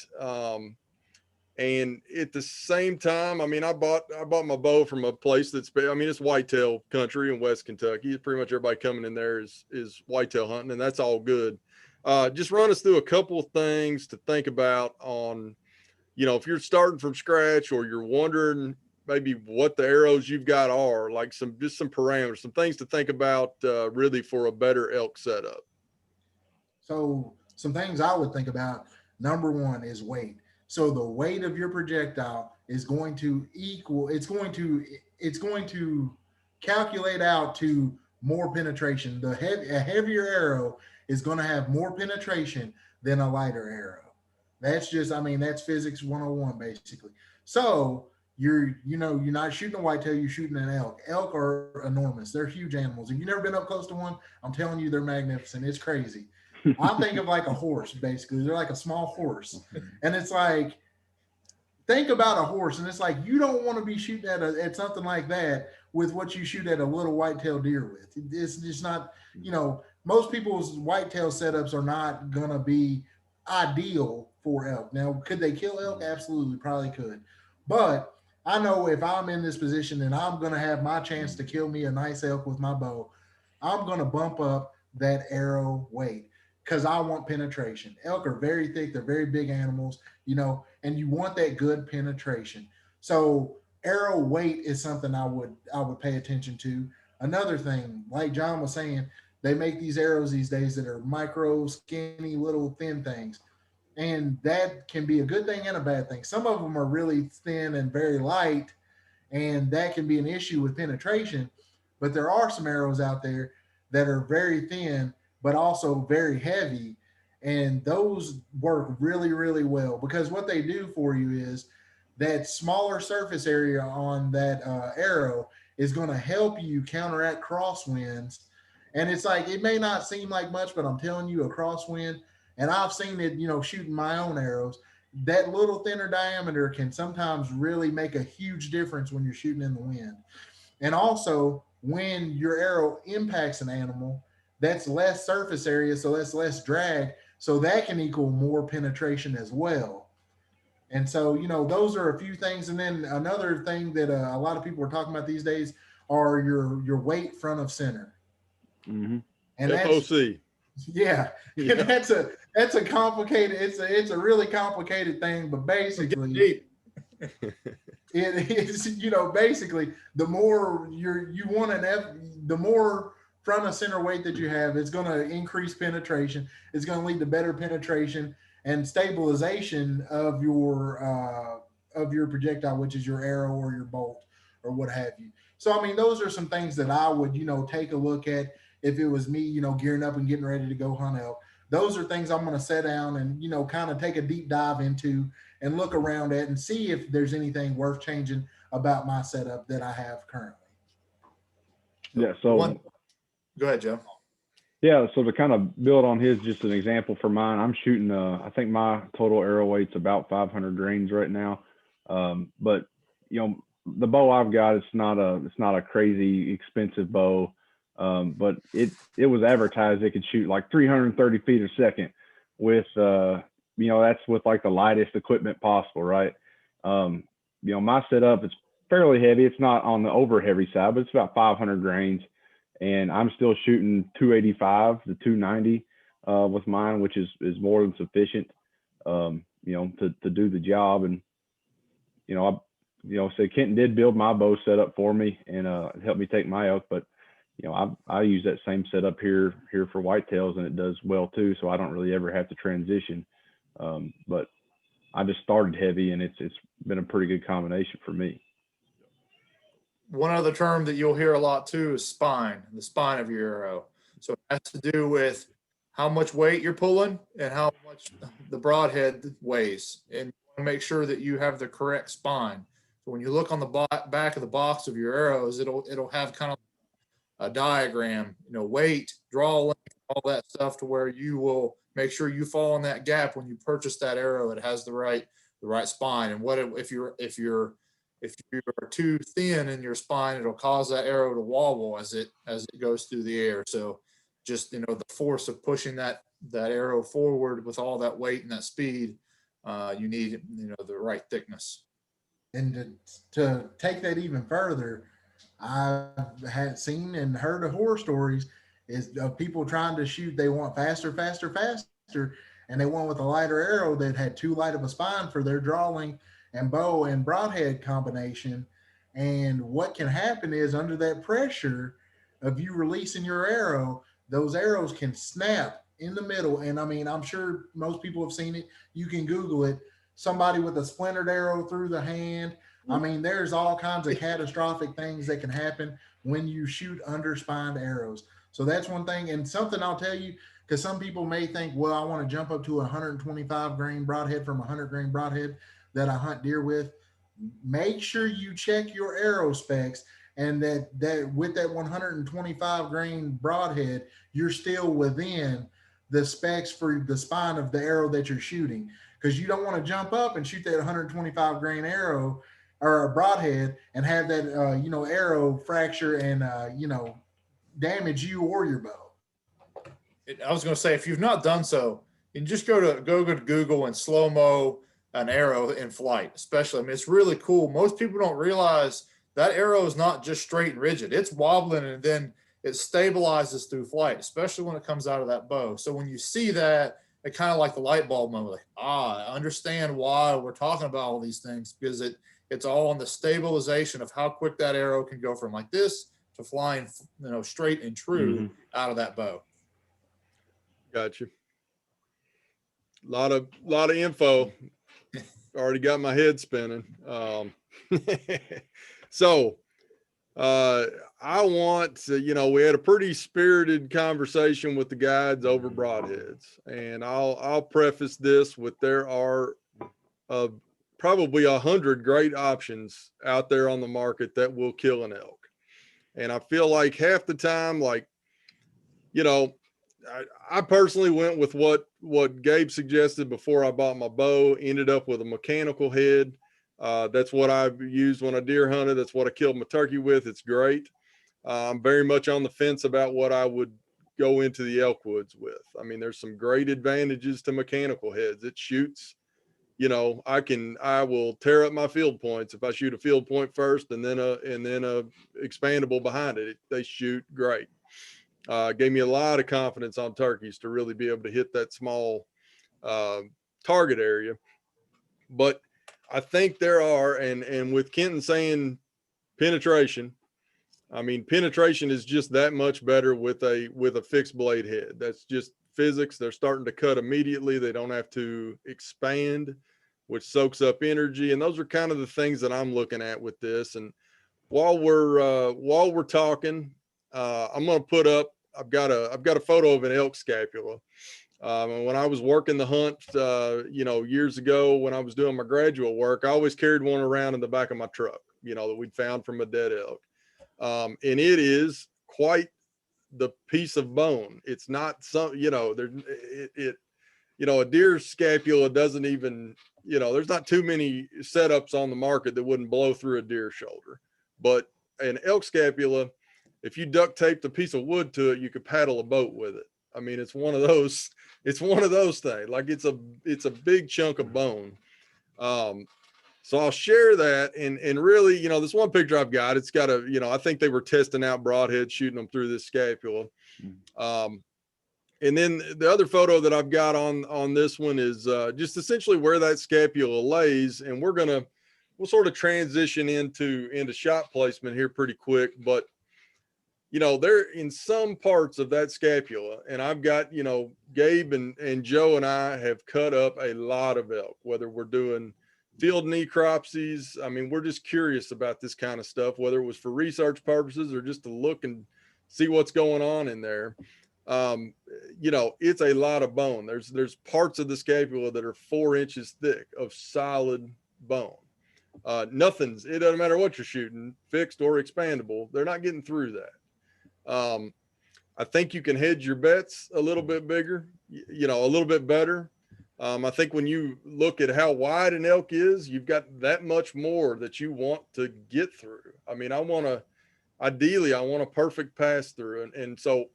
And at the same time, I mean, I bought my bow from a place it's whitetail country in West Kentucky. Pretty much everybody coming in there is whitetail hunting, and that's all good. Just run us through a couple of things to think about on, if you're starting from scratch or you're wondering maybe what the arrows you've got are, like some parameters, some things to think about really for a better elk setup. So some things I would think about. Number one is weight. So the weight of your projectile is going to it's going to calculate out to more penetration. A heavier arrow is going to have more penetration than a lighter arrow. That's that's physics 101 basically. So you're not shooting a whitetail, you're shooting an elk. Elk are enormous. They're huge animals. If you've never been up close to one, I'm telling you, they're magnificent. It's crazy. I think of like a horse, basically. They're like a small horse. And it's like, think about a horse, and it's like, you don't want to be shooting at something like that with what you shoot at a little whitetail deer with. It's just not, most people's whitetail setups are not going to be ideal for elk. Now, could they kill elk? Absolutely, probably could. But I know if I'm in this position and I'm going to have my chance to kill me a nice elk with my bow, I'm going to bump up that arrow weight, because I want penetration. Elk are very thick. They're very big animals, and you want that good penetration. So arrow weight is something I would pay attention to. Another thing, like John was saying, they make these arrows these days that are micro, skinny, little thin things. And that can be a good thing and a bad thing. Some of them are really thin and very light, and that can be an issue with penetration. But there are some arrows out there that are very thin, but also very heavy. And those work really, really well, because what they do for you is that smaller surface area on that arrow is going to help you counteract crosswinds. And it's like, it may not seem like much, but I'm telling you, a crosswind, and I've seen it, shooting my own arrows, that little thinner diameter can sometimes really make a huge difference when you're shooting in the wind. And also, when your arrow impacts an animal, that's less surface area, so that's less drag. So that can equal more penetration as well. And so, those are a few things. And then another thing that a lot of people are talking about these days are your weight front of center. Mm-hmm. And FOC. yeah, Yeah. that's a complicated, it's a really complicated thing, but basically Deep. it is, basically the more you want the more front of center weight that you have, it's going to increase penetration. It's going to lead to better penetration and stabilization of your projectile, which is your arrow or your bolt or what have you. So, I mean, those are some things that I would, take a look at if it was me, gearing up and getting ready to go hunt elk. Those are things I'm going to sit down and, kind of take a deep dive into and look around at and see if there's anything worth changing about my setup that I have currently. Yeah. So Go ahead, Joe. yeah. So to kind of build on his, just an example for mine, I'm shooting, I think my total arrow weight's about 500 grains right now. But the bow I've got, it's not a crazy expensive bow. But it was advertised it could shoot like 330 feet a second with, that's with like the lightest equipment possible, right? My setup is fairly heavy. It's not on the over heavy side, but it's about 500 grains, and I'm still shooting 285 to 290 with mine, which is more than sufficient, to do the job. And so Kenton did build my bow setup for me and helped me take my elk, but I use that same setup here for whitetails, and it does well too. So I don't really ever have to transition. But I just started heavy, and it's been a pretty good combination for me. One other term that you'll hear a lot too is spine, the spine of your arrow. So it has to do with how much weight you're pulling and how much the broadhead weighs. And you want to make sure that you have the correct spine. So when you look on the back of the box of your arrows, it'll have kind of a diagram, weight, draw length, all that stuff, to where you will make sure you fall in that gap when you purchase that arrow. It has the right spine. And if you're too thin in your spine, it'll cause that arrow to wobble as it goes through the air. So just the force of pushing that arrow forward with all that weight and that speed, you need the right thickness. And to take that even further, I had seen and heard of horror stories of people trying to shoot. They want faster, and they went with a lighter arrow that had too light of a spine for their draw length and bow and broadhead combination. And what can happen is, under that pressure of you releasing your arrow, those arrows can snap in the middle. And I mean, I'm sure most people have seen it. You can Google it. Somebody with a splintered arrow through the hand. I mean, there's all kinds of catastrophic things that can happen when you shoot underspined arrows. So that's one thing. And something I'll tell you, because some people may think, well, I want to jump up to a 125 grain broadhead from a 100 grain broadhead that I hunt deer with. Make sure you check your arrow specs, and that with that 125 grain broadhead, you're still within the specs for the spine of the arrow that you're shooting. Because you don't want to jump up and shoot that 125 grain arrow or a broadhead and have that arrow fracture and damage you or your bow. I was going to say, if you've not done so, you can just go to Google and slow-mo an arrow in flight, especially. I mean, it's really cool. Most people don't realize that arrow is not just straight and rigid. It's wobbling, and then it stabilizes through flight, especially when it comes out of that bow. So when you see that, it kind of like the light bulb moment, like, I understand why we're talking about all these things, because it's all on the stabilization of how quick that arrow can go from like this to flying, straight and true out of that bow. Gotcha. Lot of info. Already got my head spinning. So I want to, we had a pretty spirited conversation with the guides over broadheads, and I'll preface this with there are probably 100 great options out there on the market that will kill an elk. And I feel like half the time, I personally went with what Gabe suggested before I bought my bow, ended up with a mechanical head. That's what I've used when I deer hunted. That's what I killed my turkey with. It's great. I'm very much on the fence about what I would go into the elk woods with. I mean, there's some great advantages to mechanical heads. It shoots, I will tear up my field points if I shoot a field point first and then a expandable behind it. They shoot great. gave me a lot of confidence on turkeys to really be able to hit that small target area. But I think there are, and with Kenton saying penetration, I mean, penetration is just that much better with a fixed blade head. That's just physics. They're starting to cut immediately. They don't have to expand, which soaks up energy. And those are kind of the things that I'm looking at with this. And while we're talking, I'm going to put up, I've got a photo of an elk scapula. And when I was working the hunt, years ago, when I was doing my graduate work, I always carried one around in the back of my truck, that we'd found from a dead elk. And it is quite the piece of bone. It's not some, a deer scapula doesn't even, there's not too many setups on the market that wouldn't blow through a deer shoulder. But an elk scapula, if you duct taped a piece of wood to it, you could paddle a boat with it. I mean, it's one of those things. Like it's a big chunk of bone. So I'll share that. And really, this one picture I've got, it's got I think they were testing out broadheads, shooting them through this scapula. And then the other photo that I've got on this one is just essentially where that scapula lays. And we'll sort of transition into shot placement here pretty quick. But, they're in some parts of that scapula, and I've got, Gabe and Joe and I have cut up a lot of elk, whether we're doing field necropsies. I mean, we're just curious about this kind of stuff, whether it was for research purposes or just to look and see what's going on in there. It's a lot of bone. There's parts of the scapula that are 4 inches thick of solid bone. It doesn't matter what you're shooting, fixed or expandable, they're not getting through that. I think you can hedge your bets a little bit bigger, a little bit better. I think when you look at how wide an elk is, you've got that much more that you want to get through. I mean, ideally, I want a perfect pass through. And so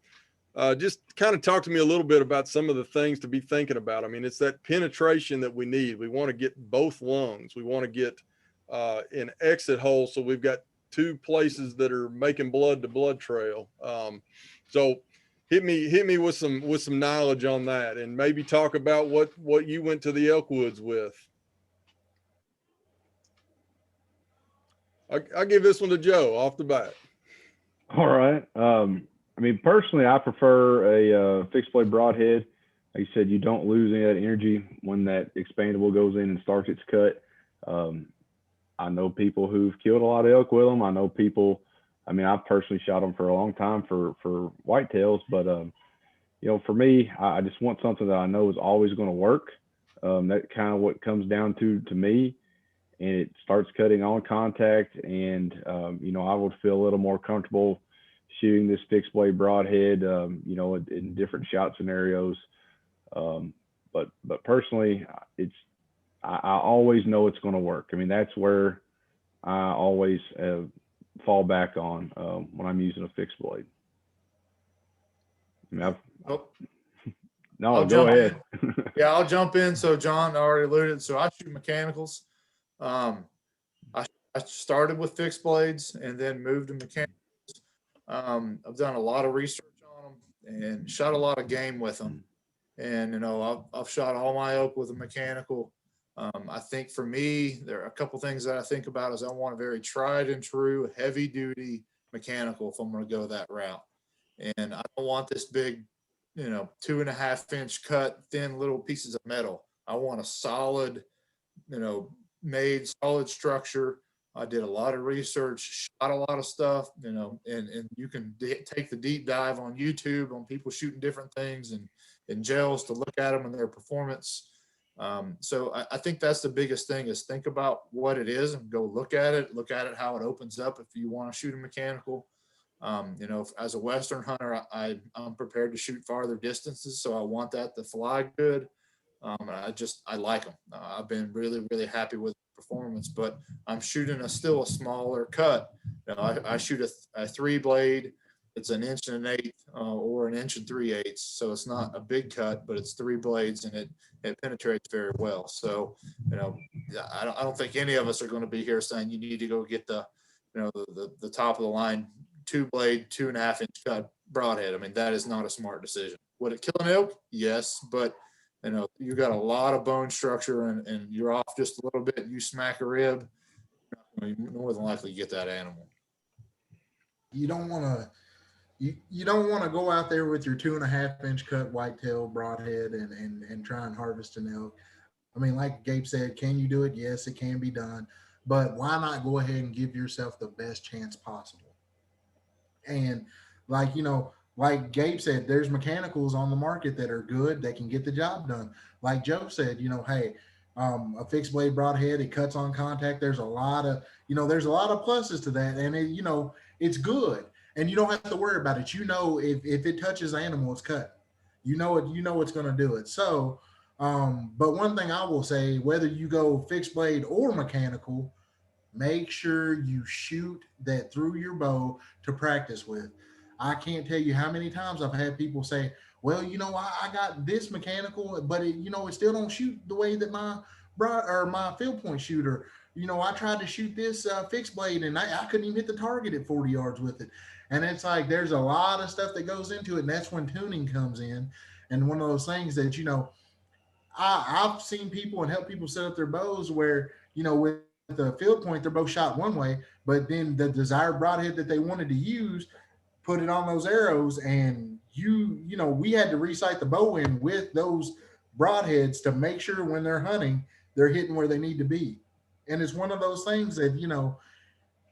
just kind of talk to me a little bit about some of the things to be thinking about. I mean, it's that penetration that we need. We want to get both lungs. We want to get an exit hole. So we've got 2 places that are making blood to blood trail. So hit me with some knowledge on that, and maybe talk about what you went to the elk woods with. I'll give this one to Joe off the bat. All right. I mean, personally, I prefer a fixed blade broadhead. Like you said, you don't lose any of that energy when that expandable goes in and starts its cut. I know people who've killed a lot of elk with them. I know people, I mean, I've personally shot them for a long time for whitetails, but, for me, I just want something that I know is always going to work. That kind of what comes down to me, and it starts cutting on contact. And, I would feel a little more comfortable shooting this fixed blade broadhead, in different shot scenarios. But personally, I always know it's going to work. I mean, that's where I always fall back on when I'm using a fixed blade. I mean, go ahead. Yeah, I'll jump in. So John already alluded. So I shoot mechanicals. I started with fixed blades and then moved to mechanicals. I've done a lot of research on them and shot a lot of game with them. And, I've shot all my elk with a mechanical. I think for me, there are a couple things that I think about is I want a very tried and true, heavy duty mechanical if I'm going to go that route. And I don't want this big, 2.5 inch cut, thin little pieces of metal. I want a solid, made solid structure. I did a lot of research, shot a lot of stuff, and you can take the deep dive on YouTube on people shooting different things and gels to look at them and their performance. So I think that's the biggest thing is think about what it is and go look at it, how it opens up if you want to shoot a mechanical. As a Western hunter, I'm prepared to shoot farther distances, so I want that to fly good. I like them. I've been really, really happy with the performance, but I'm shooting still a smaller cut. I shoot a 3 blade. It's 1 1/8 or 1 3/8. So it's not a big cut, but it's 3 blades and it penetrates very well. So, I don't think any of us are going to be here saying you need to go get the top of the line 2 blade, 2.5 inch cut. broadhead. I mean, that is not a smart decision. Would it kill an elk? Yes, but you know, you got a lot of bone structure and you're off just a little bit. You smack a rib, you more than likely get that animal. You don't want to. You don't want to go out there with your 2.5-inch cut whitetail broadhead and try and harvest an elk. I mean, like Gabe said, can you do it? Yes, it can be done. But why not go ahead and give yourself the best chance possible? And like, you know, like Gabe said, there's mechanicals on the market that are good, that can get the job done. Like Joe said, you know, hey, a fixed blade broadhead, it cuts on contact. There's a lot of, you know, there's a lot of pluses to that. And it, you know, it's good. And you don't have to worry about it. You know, if it touches the animal, it's cut. You know it's going to do it. So, but one thing I will say, whether you go fixed blade or mechanical, make sure you shoot that through your bow to practice with. I can't tell you how many times I've had people say, well, you know, I got this mechanical, but it, you know, it still don't shoot the way that my field point shooter. You know, I tried to shoot this fixed blade and I couldn't even hit the target at 40 yards with it. And it's like, there's a lot of stuff that goes into it. And that's when tuning comes in. And one of those things that, you know, I've seen people and help people set up their bows where, you know, with the field point, they're both shot one way, but then the desired broadhead that they wanted to use, put it on those arrows. And you know, we had to recite the bow in with those broadheads to make sure when they're hunting, they're hitting where they need to be. And it's one of those things that, you know,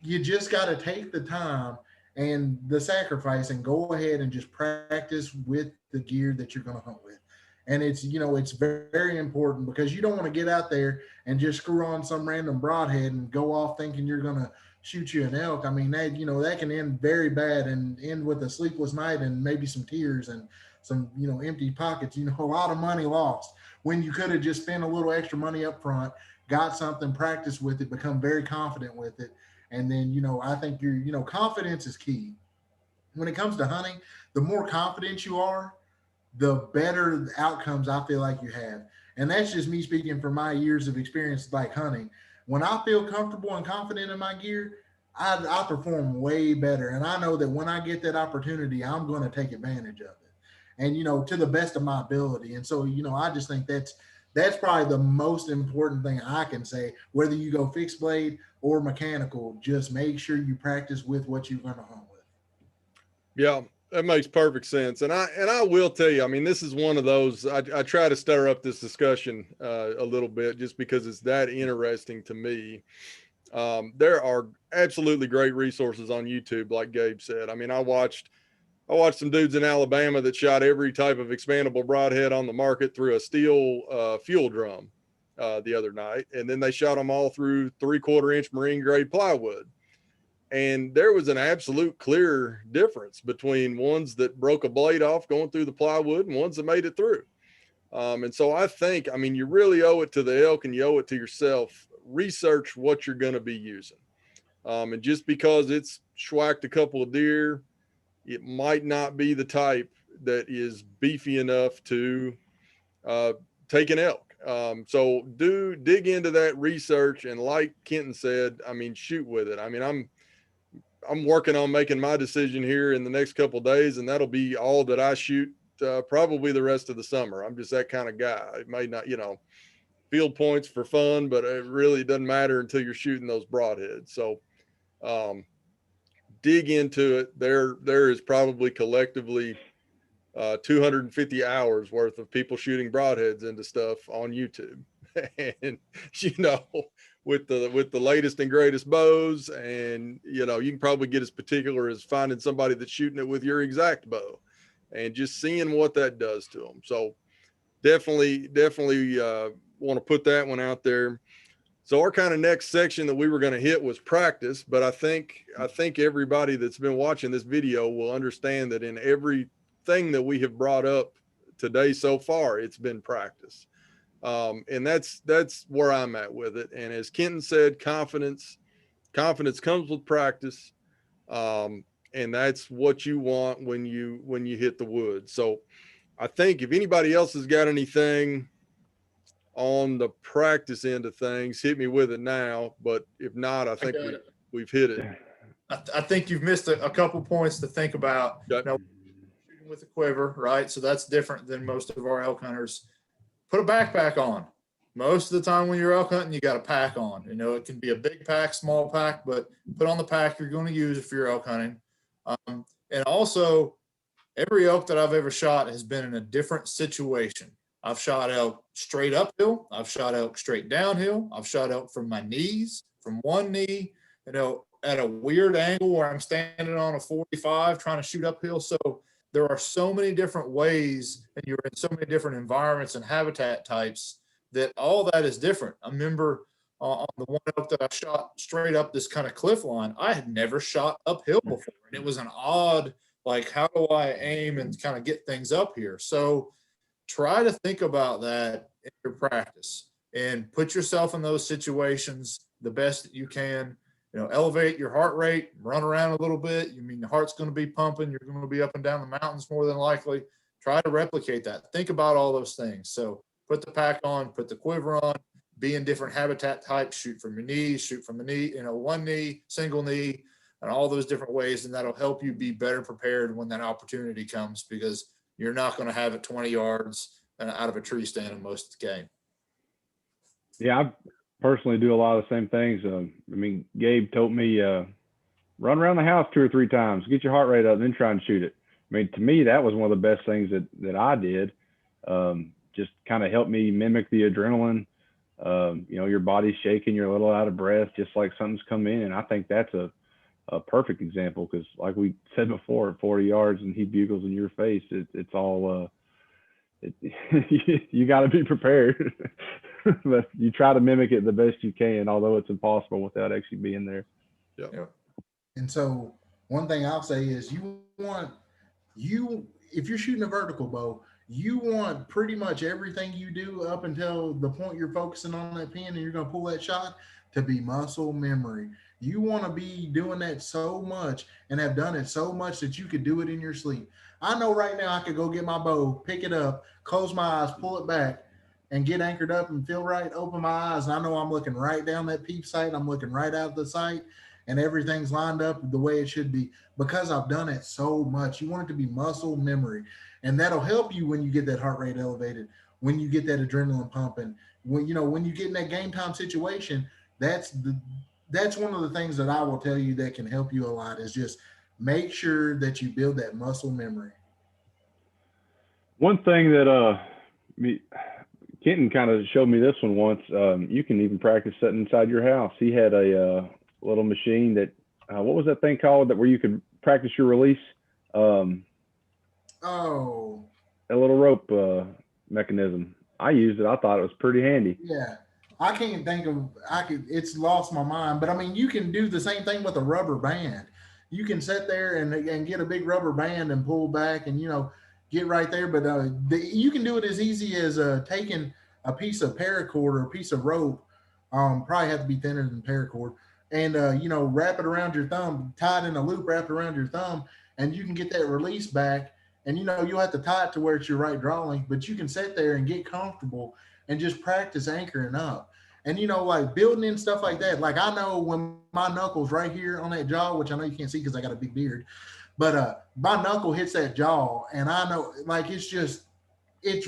you just got to take the time and the sacrifice and go ahead and just practice with the gear that you're going to hunt with. And it's, you know, it's very, very important because you don't want to get out there and just screw on some random broadhead and go off thinking you're going to shoot you an elk. I mean, that, you know, that can end very bad and end with a sleepless night and maybe some tears and some, you know, empty pockets, you know, a lot of money lost when you could have just spent a little extra money up front, got something, practiced with it, become very confident with it. And then, you know, I think you know, confidence is key. When it comes to hunting, the more confident you are, the better outcomes I feel like you have. And that's just me speaking from my years of experience like hunting. When I feel comfortable and confident in my gear, I perform way better. And I know that when I get that opportunity, I'm going to take advantage of it. And, you know, to the best of my ability. And so, you know, I just think that's probably the most important thing I can say, whether you go fixed blade or mechanical, just make sure you practice with what you're going to hunt with. Yeah, that makes perfect sense. And I will tell you, I mean, this is one of those, I try to stir up this discussion a little bit just because it's that interesting to me. There are absolutely great resources on YouTube, like Gabe said. I mean, I watched some dudes in Alabama that shot every type of expandable broadhead on the market through a steel fuel drum the other night. And then they shot them all through 3/4-inch marine grade plywood. And there was an absolute clear difference between ones that broke a blade off going through the plywood and ones that made it through. And so I think, I mean, you really owe it to the elk and you owe it to yourself. Research what you're going to be using. And just because it's schwacked a couple of deer, it might not be the type that is beefy enough to take an elk. So dig into that research. And like Kenton said, I mean, shoot with it. I mean, I'm working on making my decision here in the next couple of days, and that'll be all that I shoot probably the rest of the summer. I'm just that kind of guy. It may not, you know, field points for fun, but it really doesn't matter until you're shooting those broadheads. So dig into it. There is probably collectively 250 hours worth of people shooting broadheads into stuff on YouTube. And, you know, with the latest and greatest bows, and, you know, you can probably get as particular as finding somebody that's shooting it with your exact bow and just seeing what that does to them. So definitely want to put that one out there. So our kind of next section that we were going to hit was practice, but I think everybody that's been watching this video will understand that in everything that we have brought up today so far, it's been practice. And that's where I'm at with it. And as Kenton said, confidence comes with practice. And that's what you want when you hit the woods. So I think if anybody else has got anything on the practice end of things, hit me with it now. But if not, I think we've hit it. I think you've missed a couple points to think about. Okay. Now, with a quiver, right? So that's different than most of our elk hunters. Put a backpack on. Most of the time when you're elk hunting, you got a pack on. You know, it can be a big pack, small pack, but put on the pack you're going to use if you're elk hunting. And also, every elk that I've ever shot has been in a different situation. I've shot elk straight uphill. I've shot elk straight downhill. I've shot elk from my knees, from one knee, you know, at a weird angle where I'm standing on a 45 trying to shoot uphill. So there are so many different ways, and you're in so many different environments and habitat types that all that is different. I remember on the one elk that I shot straight up this kind of cliff line, I had never shot uphill before. And it was an odd, like, how do I aim and kind of get things up here? So try to think about that in your practice and put yourself in those situations the best that you can. You know, elevate your heart rate, run around a little bit. You mean, your heart's going to be pumping. You're going to be up and down the mountains more than likely. Try to replicate that. Think about all those things. So put the pack on, put the quiver on, be in different habitat types, shoot from your knees, shoot from the knee, you know, one knee, single knee, and all those different ways. And that'll help you be better prepared when that opportunity comes, because you're not going to have it 20 yards out of a tree stand in most of the game. Yeah, I personally do a lot of the same things. I mean, Gabe told me, run around the house 2 or 3 times, get your heart rate up, and then try and shoot it. I mean, to me, that was one of the best things that I did. Just kind of helped me mimic the adrenaline. You know, your body's shaking, you're a little out of breath, just like something's come in. And I think that's a perfect example, because like we said before, at 40 yards and he bugles in your face, it's all, you got to be prepared. But you try to mimic it the best you can, although it's impossible without actually being there. Yeah. And so one thing I'll say is if you're shooting a vertical bow, you want pretty much everything you do up until the point you're focusing on that pin and you're going to pull that shot to be muscle memory. You want to be doing that so much and have done it so much that you could do it in your sleep. I know right now I could go get my bow, pick it up, close my eyes, pull it back, and get anchored up and feel right, open my eyes. And I know I'm looking right down that peep sight. I'm looking right out the sight, and everything's lined up the way it should be, because I've done it so much. You want it to be muscle memory, and that'll help you when you get that heart rate elevated, when you get that adrenaline pumping, when you get in that game time situation. That's one of the things that I will tell you that can help you a lot, is just make sure that you build that muscle memory. One thing that Kenton kind of showed me this one once. You can even practice sitting inside your house. He had a little machine that, what was that thing called, that where you could practice your release? A little rope mechanism. I used it. I thought it was pretty handy. Yeah. I can't think of, it's lost my mind, but I mean, you can do the same thing with a rubber band. You can sit there and get a big rubber band and pull back and, get right there. But you can do it as easy as taking a piece of paracord or a piece of rope, probably have to be thinner than paracord, and, wrap it around your thumb, tie it in a loop, wrap it around your thumb, and you can get that release back. And, you'll have to tie it to where it's your right drawing, but you can sit there and get comfortable and just practice anchoring up. And, like building in stuff like that. Like, I know when my knuckles right here on that jaw, which I know you can't see because I got a big beard, but my knuckle hits that jaw, and I know, like, it's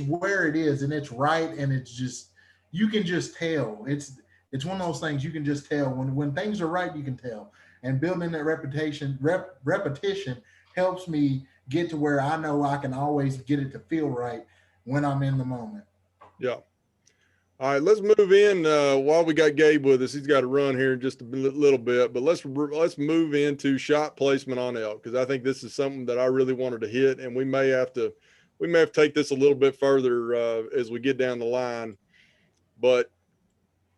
where it is, and it's right. And it's just, you can just tell. It's one of those things you can just tell when things are right, you can tell. And building that repetition helps me get to where I know I can always get it to feel right when I'm in the moment. Yeah. All right, let's move in while we got Gabe with us. He's got to run here in just a little bit, but let's move into shot placement on elk, because I think this is something that I really wanted to hit, and we may have to take this a little bit further as we get down the line. But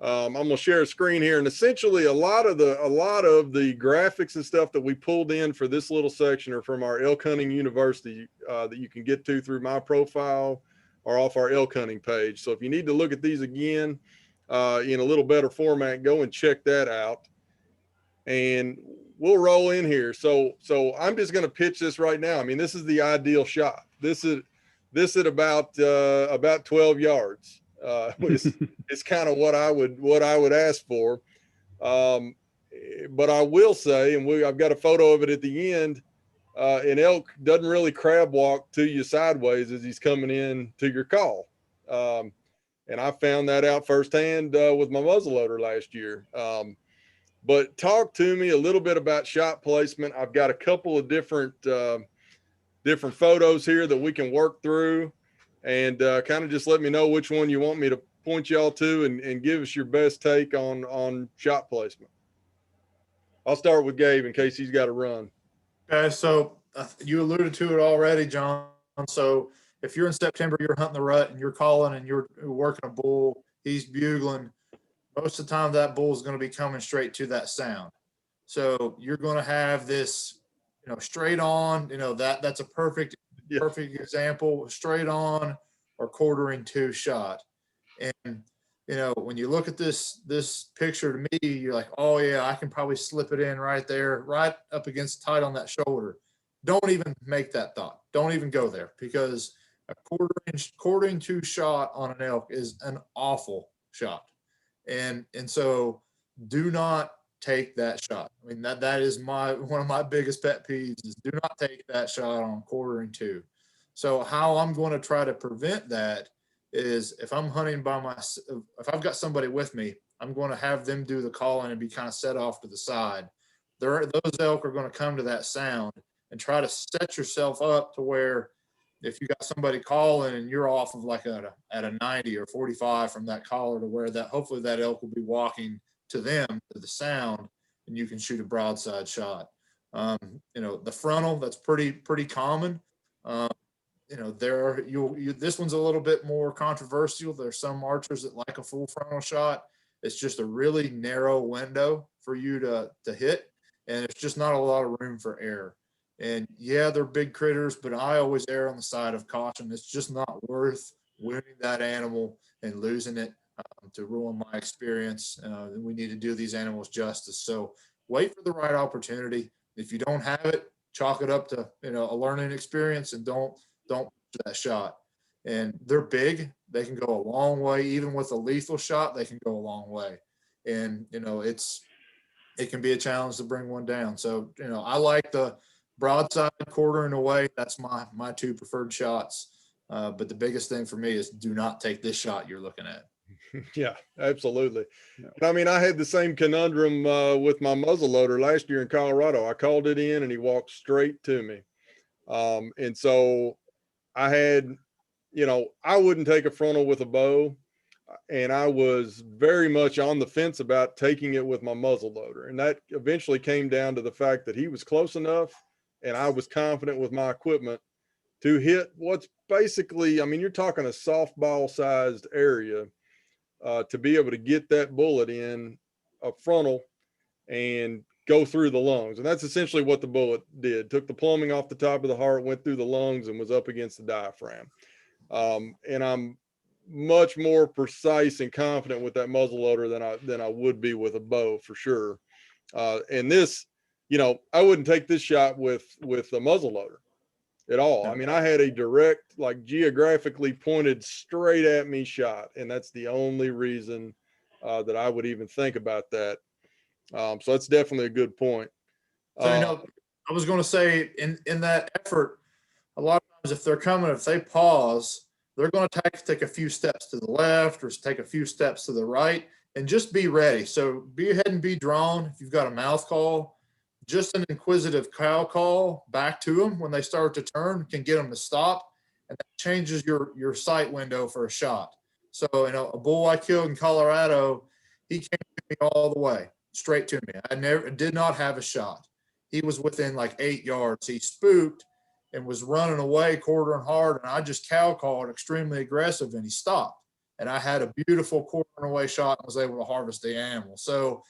I'm going to share a screen here, and essentially a lot of the graphics and stuff that we pulled in for this little section are from our Elk Hunting University that you can get to through my profile or off our elk hunting page. So if you need to look at these again in a little better format, go and check that out, and we'll roll in here. So I'm just going to pitch this right now. I mean, this is the ideal shot. This at about 12 yards. It's kind of what I would ask for. But I will say, and I've got a photo of it at the end. an elk doesn't really crab walk to you sideways as he's coming in to your call. And I found that out firsthand with my muzzleloader last year. But talk to me a little bit about shot placement. I've got a couple of different photos here that we can work through, and kind of just let me know which one you want me to point y'all to, and give us your best take on shot placement. I'll start with Gabe in case he's got to run. Okay, so you alluded to it already, John. So if you're in September, you're hunting the rut and you're calling and you're working a bull, he's bugling. Most of the time that bull is going to be coming straight to that sound. So you're going to have this, straight on, that's a perfect example, straight on or quartering two shot. And, when you look at this picture to me, you're like, oh yeah, I can probably slip it in right there, right up against tight on that shoulder. Don't even make that thought. Don't even go there, because a quartering two shot on an elk is an awful shot. And so do not take that shot. I mean, that is one of my biggest pet peeves is do not take that shot on quartering two. So how I'm going to try to prevent that is if I'm hunting by myself, if I've got somebody with me, I'm going to have them do the calling and be kind of set off to the side. Those elk are going to come to that sound, and try to set yourself up to where if you got somebody calling and you're off of like at a 90 or 45 from that caller, to where that hopefully that elk will be walking to them, to the sound, and you can shoot a broadside shot. The frontal, that's pretty common. This one's a little bit more controversial. There's some archers that like a full frontal shot. It's just a really narrow window for you to hit, and it's just not a lot of room for error. And yeah, they're big critters, but I always err on the side of caution. It's just not worth wounding that animal and losing it to ruin my experience. We need to do these animals justice. So wait for the right opportunity. If you don't have it, chalk it up to a learning experience, and don't push that shot. And they're big; they can go a long way. Even with a lethal shot, they can go a long way. And it can be a challenge to bring one down. So I like the broadside, quartering away. That's my two preferred shots. But the biggest thing for me is do not take this shot you're looking at. Yeah, absolutely. And I mean, I had the same conundrum with my muzzleloader last year in Colorado. I called it in and he walked straight to me. And so I had, I wouldn't take a frontal with a bow, and I was very much on the fence about taking it with my muzzleloader. And that eventually came down to the fact that he was close enough and I was confident with my equipment to hit what's basically, I mean, you're talking a softball sized area to be able to get that bullet in a frontal and go through the lungs. And that's essentially what the bullet did. Took the plumbing off the top of the heart, went through the lungs, and was up against the diaphragm. And I'm much more precise and confident with that muzzleloader than I would be with a bow, for sure. And this, I wouldn't take this shot with a muzzleloader at all. I mean, I had a direct, like geographically pointed straight at me shot, and that's the only reason that I would even think about that. So that's definitely a good point. So I was going to say in that effort, a lot of times if they're coming, if they pause, they're going to take a few steps to the left or take a few steps to the right, and just be ready. So be ahead and be drawn. If you've got a mouth call, just an inquisitive cow call back to them when they start to turn can get them to stop, and that changes your sight window for a shot. So, a bull I killed in Colorado, he came to me all the way, straight to me. I did not have a shot. He was within like 8 yards. He spooked and was running away, quartering hard, and I just cow called extremely aggressive, and he stopped. And I had a beautiful quartering away shot and was able to harvest the animal. So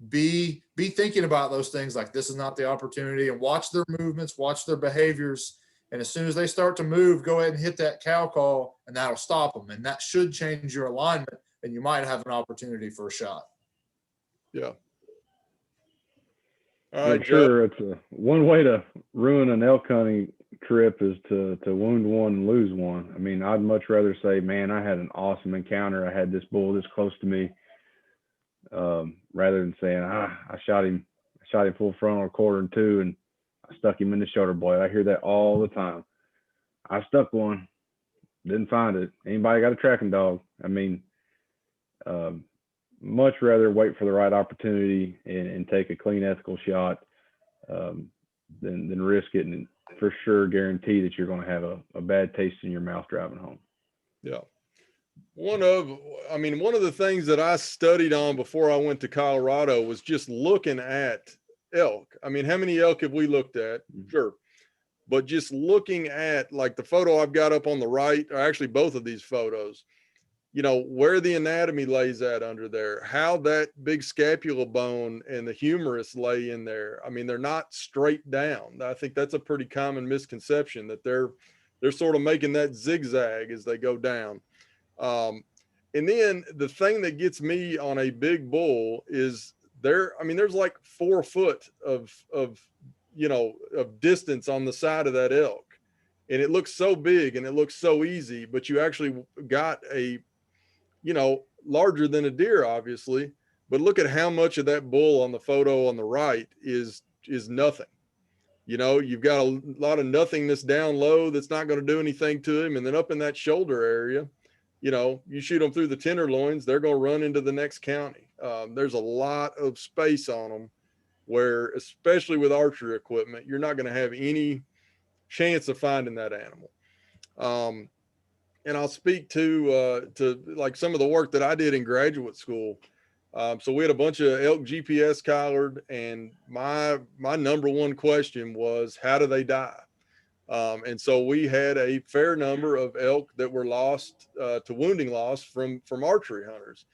be thinking about those things, like this is not the opportunity, and watch their movements, watch their behaviors. And as soon as they start to move, go ahead and hit that cow call, and that'll stop them. And that should change your alignment, and you might have an opportunity for a shot. Yeah. All right, I'm sure it's one way to ruin an elk hunting trip is to wound one and lose one. I mean, I'd much rather say, man, I had an awesome encounter. I had this bull this close to me, rather than saying, I shot him full frontal or quarter and two, and I stuck him in the shoulder blade. I hear that all the time. I stuck one, didn't find it. Anybody got a tracking dog? I mean, much rather wait for the right opportunity and take a clean, ethical shot than risk it and for sure guarantee that you're going to have a bad taste in your mouth driving home. Yeah. One of the things that I studied on before I went to Colorado was just looking at elk. I mean, how many elk have we looked at? Sure. But just looking at like the photo I've got up on the right, or actually both of these photos, you know, where the anatomy lays at under there, how that big scapula bone and the humerus lay in there. I mean, they're not straight down. I think that's a pretty common misconception that they're sort of making that zigzag as they go down. And then the thing that gets me on a big bull is there's like 4 foot of distance on the side of that elk. And it looks so big and it looks so easy, but you actually got a, larger than a deer, obviously, but look at how much of that bull on the photo on the right is nothing. You've got a lot of nothingness down low that's not going to do anything to him. And then up in that shoulder area, you shoot them through the tenderloins, they're going to run into the next county. There's a lot of space on them where, especially with archery equipment, you're not going to have any chance of finding that animal. And I'll speak to like some of the work that I did in graduate school. So we had a bunch of elk GPS collared, and my number one question was, how do they die? And so we had a fair number of elk that were lost to wounding loss from archery hunters.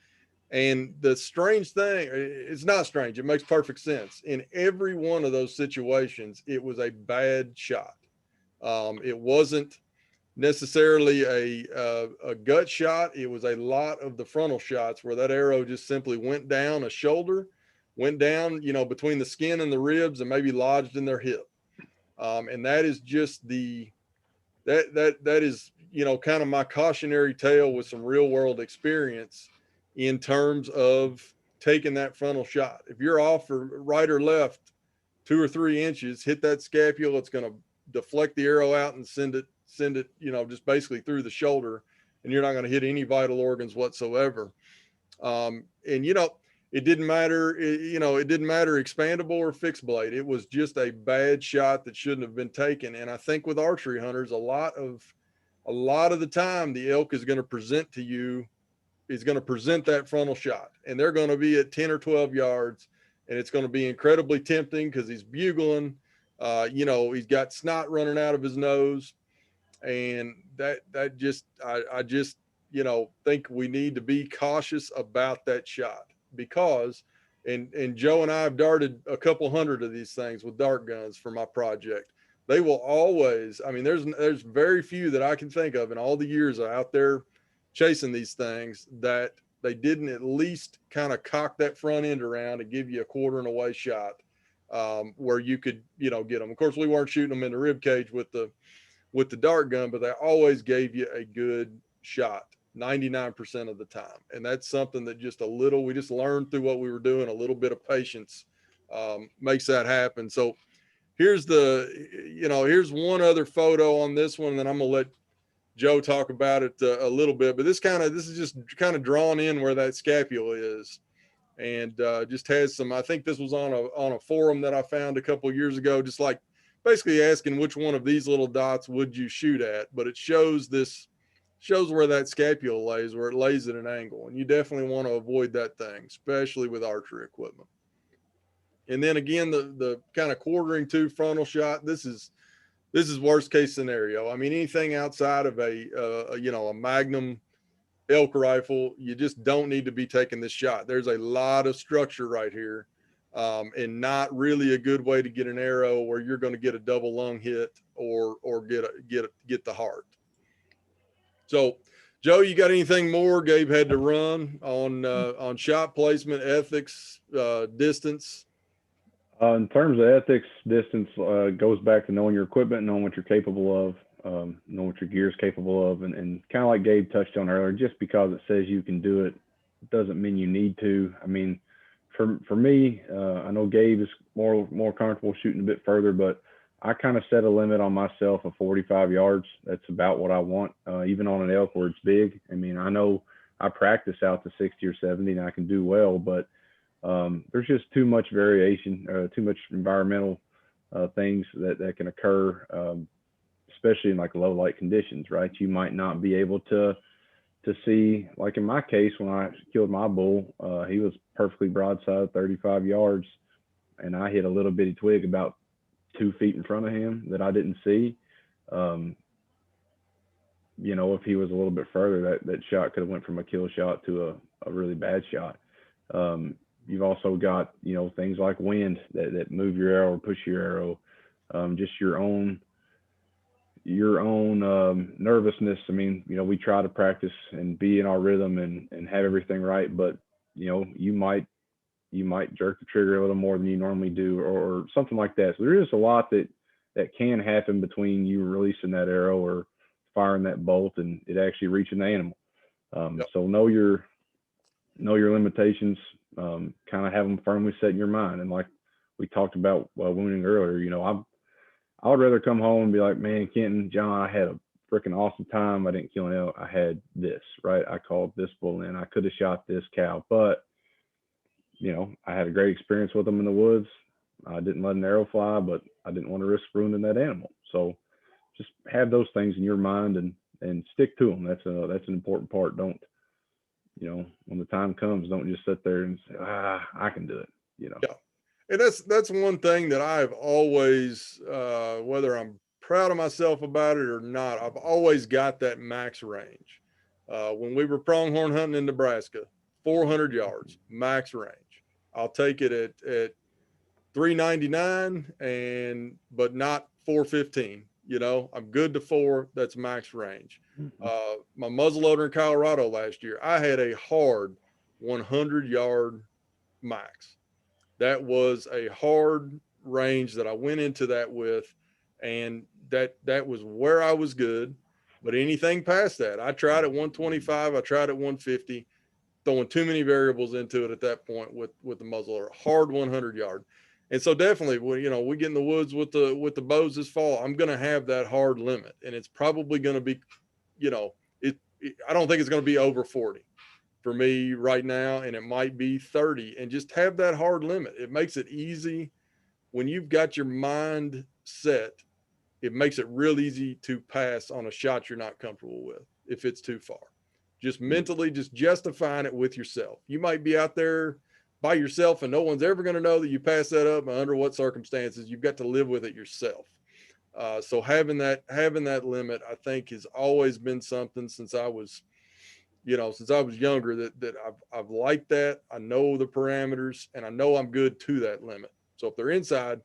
And the strange thing, it's not strange, it makes perfect sense. In every one of those situations, it was a bad shot. It wasn't necessarily a gut shot. It was a lot of the frontal shots where that arrow just simply went down a shoulder, went down, between the skin and the ribs, and maybe lodged in their hip. And that is just that is, kind of my cautionary tale with some real world experience in terms of taking that frontal shot. If you're off or right or left 2 or 3 inches, hit that scapula, it's going to deflect the arrow out and send it, just basically through the shoulder, and you're not going to hit any vital organs whatsoever. And, it didn't matter, it didn't matter expandable or fixed blade. It was just a bad shot that shouldn't have been taken. And I think with archery hunters, a lot of the time, the elk is going to present that frontal shot, and they're going to be at 10 or 12 yards, and it's going to be incredibly tempting because he's bugling, he's got snot running out of his nose. And I just think we need to be cautious about that shot, because, and Joe and I have darted a couple hundred of these things with dart guns for my project. They will always, there's very few that I can think of in all the years out there chasing these things that they didn't at least kind of cock that front end around and give you a quarter and away shot, where you could, get them. Of course, we weren't shooting them in the rib cage with the dart gun, but they always gave you a good shot 99% of the time. And that's something that we just learned through what we were doing. A little bit of patience makes that happen. So here's here's one other photo on this one, and then I'm gonna let Joe talk about it a little bit, but this is just kind of drawn in where that scapula is, and just has some, I think this was on a forum that I found a couple of years ago, just like basically asking which one of these little dots would you shoot at, but it shows where that scapula lays, where it lays at an angle. And you definitely want to avoid that thing, especially with archery equipment. And then again, the kind of quartering to frontal shot, this is worst case scenario. Anything outside of a Magnum elk rifle, you just don't need to be taking this shot. There's a lot of structure right here. And not really a good way to get an arrow where you're going to get a double lung hit or get the heart. So, Joe, you got anything more? Gabe had to run on shot placement, ethics, distance. In terms of ethics, distance goes back to knowing your equipment, knowing what you're capable of, knowing what your gear is capable of, and kind of like Gabe touched on earlier, just because it says you can do it doesn't mean you need to. For me, I know Gabe is more comfortable shooting a bit further, but I kind of set a limit on myself of 45 yards. That's about what I want, even on an elk where it's big. I mean, I know I practice out to 60 or 70 and I can do well, but there's just too much variation, too much environmental things that can occur, especially in like low light conditions, right? You might not be able to see, like in my case, when I killed my bull, he was perfectly broadside 35 yards, and I hit a little bitty twig about 2 feet in front of him that I didn't see. You know, if he was a little bit further, that shot could have went from a kill shot to a really bad shot. You've also got, you know, things like wind that move your arrow or push your arrow, just your own nervousness. I mean, you know, we try to practice and be in our rhythm and have everything right, but you know, you might jerk the trigger a little more than you normally do, or something like that. So there is a lot that can happen between you releasing that arrow or firing that bolt and it actually reaching the animal. So know your limitations, kind of have them firmly set in your mind. And like we talked about wounding earlier, you know, I would rather come home and be like, man, Kenton, John, I had a freaking awesome time. I didn't kill an elk. I had this, right? I called this bull in. I could have shot this cow, but you know, I had a great experience with them in the woods. I didn't let an arrow fly, but I didn't want to risk ruining that animal. So just have those things in your mind and stick to them. That's an important part. Don't, you know, when the time comes, don't just sit there and say, I can do it, you know? Yeah. And that's one thing that I've always, whether I'm proud of myself about it or not, I've always got that max range. When we were pronghorn hunting in Nebraska, 400 yards, max range. I'll take it at 399 but not 415. You know, I'm good to 4. That's max range. My muzzleloader in Colorado last year, I had a hard 100-yard max. That was a hard range that I went into that with, and that was where I was good. But anything past that, I tried at 125, I tried at 150, throwing too many variables into it at that point with the muzzleloader, hard 100-yard. And so definitely when, you know, we get in the woods with the bows this fall, I'm going to have that hard limit, and it's probably going to be, you know, I don't think it's going to be over 40 for me right now, and it might be 30, and just have that hard limit. It makes it easy when you've got your mind set. It makes it real easy to pass on a shot you're not comfortable with if it's too far. Just mentally, just justifying it with yourself. You might be out there by yourself and no one's ever going to know that you passed that up, and under what circumstances. You've got to live with it yourself. So having that limit, I think, has always been something since I was younger that I've liked that. I know the parameters, and I know I'm good to that limit. So if they're inside,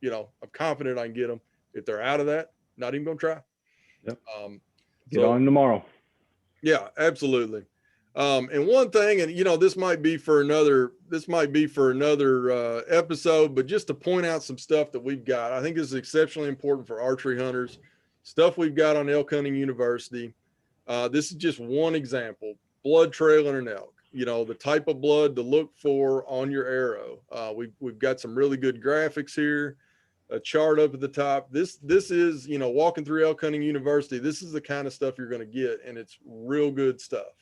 you know, I'm confident I can get them. If they're out of that, not even gonna try. Yep. Get on tomorrow. Yeah, absolutely. And one thing, and you know, this might be for another episode, but just to point out some stuff that we've got, I think this is exceptionally important for archery hunters. Stuff we've got on Elk Hunting University. This is just one example. Blood trail in an elk. You know, the type of blood to look for on your arrow. We've got some really good graphics here. A chart up at the top. This is, you know, walking through Elk Hunting University, this is the kind of stuff you're going to get, and it's real good stuff.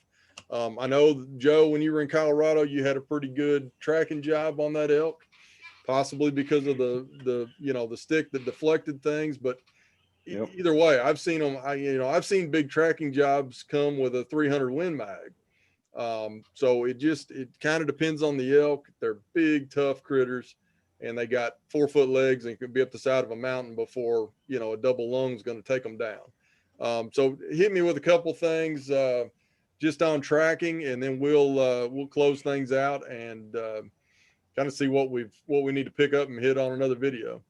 I know, Joe, when you were in Colorado, you had a pretty good tracking job on that elk, possibly because of the you know, the stick that deflected things. But Yep. Either way, I've seen them. I've seen big tracking jobs come with a 300 Win Mag. So it kind of depends on the elk. They're big, tough critters, and they got 4-foot legs and can be up the side of a mountain before, you know, a double lung is going to take them down. So hit me with a couple things just on tracking, and then we'll close things out and kind of see what we need to pick up and hit on another video.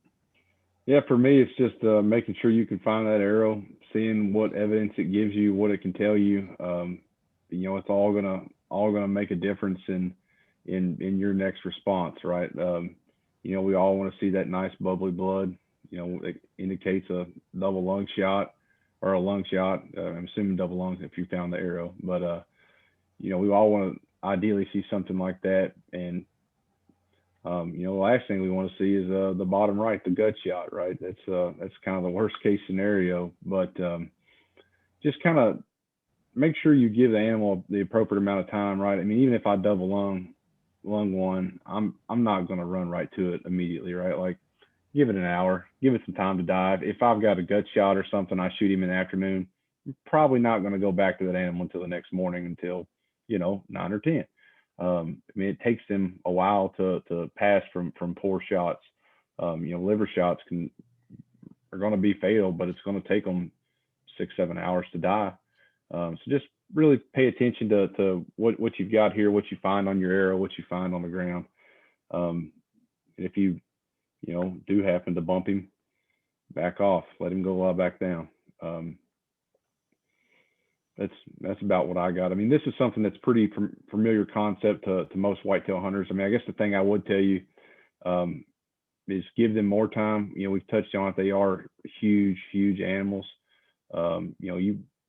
Yeah, for me, it's just making sure you can find that arrow, seeing what evidence it gives you, what it can tell you. You know, it's all gonna make a difference in your next response, right? You know, we all want to see that nice bubbly blood. You know, it indicates a double lung shot or a lung shot. I'm assuming double lungs if you found the arrow, but you know, we all want to ideally see something like that. And The last thing we want to see is the bottom right, the gut shot, right? That's kind of the worst case scenario. But just kind of make sure you give the animal the appropriate amount of time, right? I mean, even if I double lung one, I'm not going to run right to it immediately, right? Like, give it an hour, give it some time to dive. If I've got a gut shot or something, I shoot him in the afternoon, I'm probably not going to go back to that animal until the next morning until, 9 or 10. I mean, it takes them a while to pass from poor shots. Liver shots are going to be fatal, but it's going to take them 6-7 hours to die. So just really pay attention to what you've got here, what you find on your arrow, what you find on the ground. And if you do happen to bump him, back off, let him go back down. That's about what I got. I mean, this is something that's pretty familiar concept to most whitetail hunters. I mean, I guess the thing I would tell you is give them more time. We've touched on it. They are huge animals.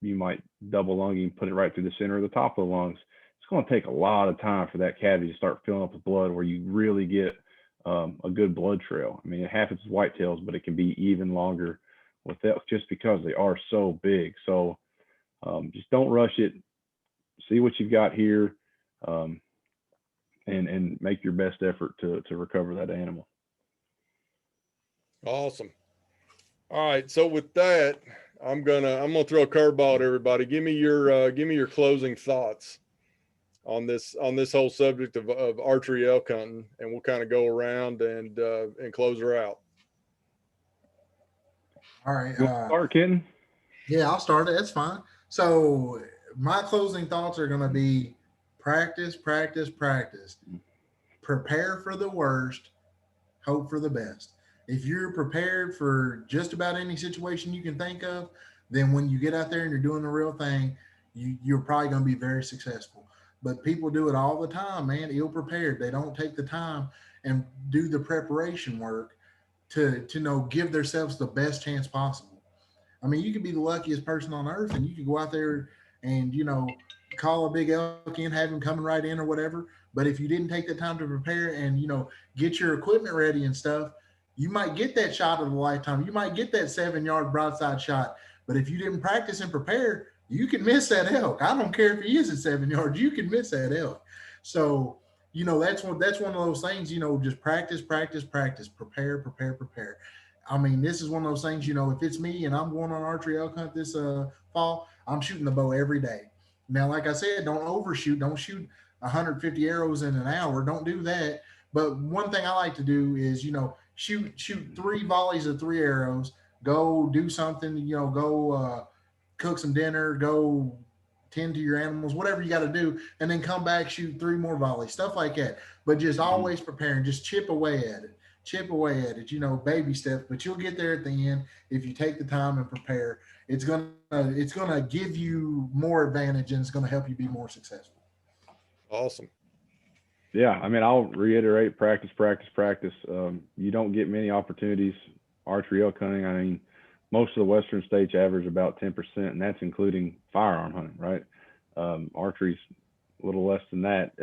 You might double lung and put it right through the center of the top of the lungs. It's going to take a lot of time for that cavity to start filling up with blood where you really get a good blood trail. I mean, it happens with whitetails, but it can be even longer with elk just because they are so big. So just don't rush it. See what you've got here, and make your best effort to recover that animal. Awesome. All right. So with that, I'm gonna throw a curveball at everybody. Give me your closing thoughts on this whole subject of archery elk hunting, and we'll kind of go around and close her out. All right. Start, Kenton. Yeah, I'll start it. That's fine. So my closing thoughts are going to be practice. Prepare for the worst, hope for the best. If you're prepared for just about any situation you can think of, then when you get out there and you're doing the real thing, you're probably going to be very successful. But people do it all the time, man, ill prepared. They don't take the time and do the preparation work to give themselves the best chance possible. I mean, you could be the luckiest person on earth and you could go out there and, call a big elk in, have him coming right in or whatever. But if you didn't take the time to prepare and, get your equipment ready and stuff, you might get that shot of a lifetime. You might get that 7-yard broadside shot. But if you didn't practice and prepare, you can miss that elk. I don't care if he is at 7 yards, you can miss that elk. So, that's one of those things, just practice, prepare. I mean, this is one of those things, if it's me and I'm going on archery elk hunt this fall, I'm shooting the bow every day. Now, like I said, don't overshoot. Don't shoot 150 arrows in an hour. Don't do that. But one thing I like to do is, shoot 3 volleys of 3 arrows, go do something, go cook some dinner, go tend to your animals, whatever you got to do, and then come back, shoot 3 more volleys, stuff like that. But just always preparing, just chip away at it, baby steps, but you'll get there at the end if you take the time and prepare. It's gonna give you more advantage and it's gonna help you be more successful. Awesome. Yeah, I mean, I'll reiterate, practice. You don't get many opportunities archery elk hunting. I mean, most of the western states average about 10%, and that's including firearm hunting, right? Archery's a little less than that.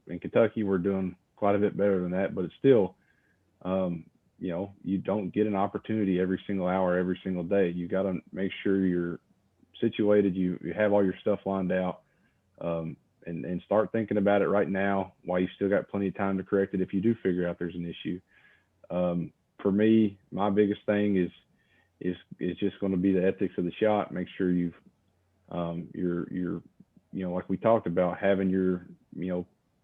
In Kentucky, we're doing quite a bit better than that, but it's still, you don't get an opportunity every single hour, every single day. You got to make sure you're situated, you have all your stuff lined out, and start thinking about it right now while you still got plenty of time to correct it if you do figure out there's an issue. For me, my biggest thing is just going to be the ethics of the shot. Make sure you're like we talked about, having your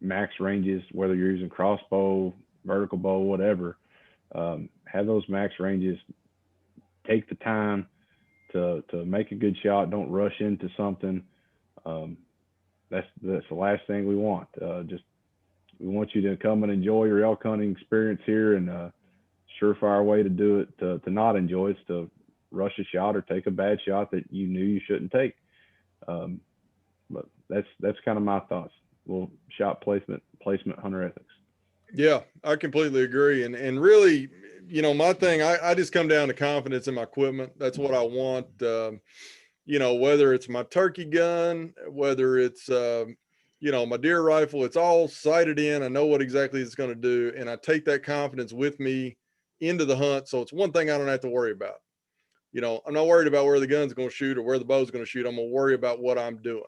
max ranges, whether you're using crossbow, vertical bow, whatever. Have those max ranges. Take the time to make a good shot. Don't rush into something. That's the last thing we want. We want you to come and enjoy your elk hunting experience here, and surefire way to do it to not enjoy is to rush a shot or take a bad shot that you knew you shouldn't take. But that's kind of my thoughts. Well, shot placement, hunter ethics. Yeah, I completely agree. And really, my thing, I just come down to confidence in my equipment. That's what I want. Whether it's my turkey gun, whether it's, you know, my deer rifle, it's all sighted in. I know what exactly it's going to do. And I take that confidence with me into the hunt. So it's one thing I don't have to worry about. You know, I'm not worried about where the gun's going to shoot or where the bow's going to shoot. I'm going to worry about what I'm doing.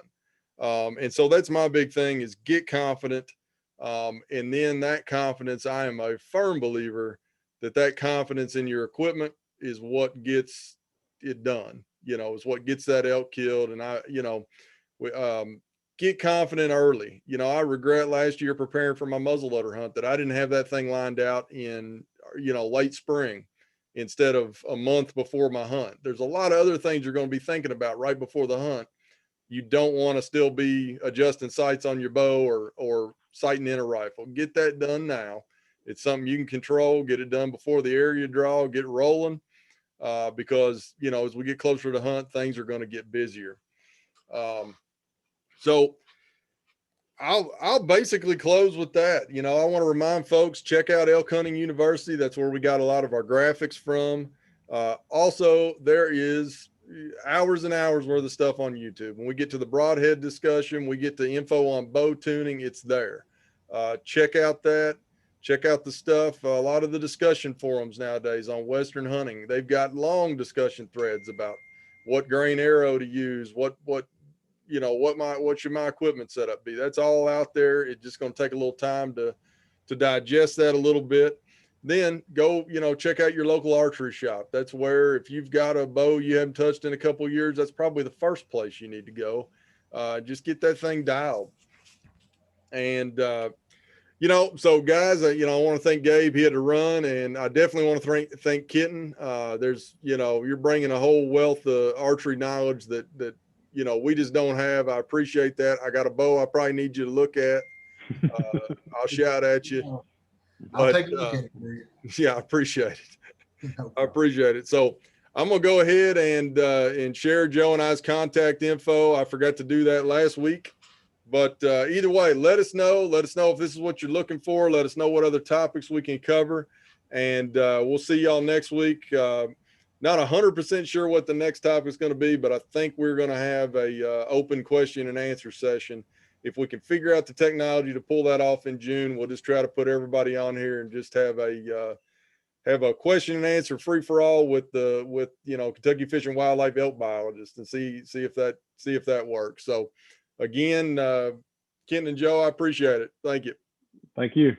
And so that's my big thing, is get confident. And then that confidence, I am a firm believer that confidence in your equipment is what gets it done, you know, is what gets that elk killed. And get confident early. You know, I regret last year preparing for my muzzleloader hunt that I didn't have that thing lined out in, you know, late spring instead of a month before my hunt. There's a lot of other things you're going to be thinking about right before the hunt. You don't want to still be adjusting sights on your bow or sighting in a rifle. Get that done now. It's something you can control. Get it done before the area draw, get rolling. Because, you know, as we get closer to hunt, things are going to get busier. So I'll basically close with that. You know, I want to remind folks, check out Elk Hunting University. That's where we got a lot of our graphics from. Also, there is hours and hours worth of stuff on YouTube. When we get to the broadhead discussion, we get to info on bow tuning, it's there. Check out that. Check out the stuff. A lot of the discussion forums nowadays on Western hunting, they've got long discussion threads about what grain arrow to use, what should my equipment setup be. That's all out there. It's just going to take a little time to digest that a little bit. Then go, you know, check out your local archery shop. That's where, if you've got a bow you haven't touched in a couple of years, that's probably the first place you need to go. Just get that thing dialed. And, you know, so guys, I want to thank Gabe. He had to run, and I definitely want to thank Kitten. You're bringing a whole wealth of archery knowledge that, you know, we just don't have. I appreciate that. I got a bow I probably need you to look at. I'll shout at you. I'll take a look at it for you. Yeah, I appreciate it. No I problem. appreciate it. So I'm going to go ahead and share Joe and I's contact info. I forgot to do that last week. But either way, let us know. Let us know if this is what you're looking for. Let us know what other topics we can cover. And we'll see y'all next week. Not 100% sure what the next topic is going to be, but I think we're going to have a open question and answer session. If we can figure out the technology to pull that off in June, we'll just try to put everybody on here and just have a question and answer free for all with Kentucky Fish and Wildlife elk biologists, and see if that works. So again, Ken and Joe, I appreciate it. Thank you. Thank you.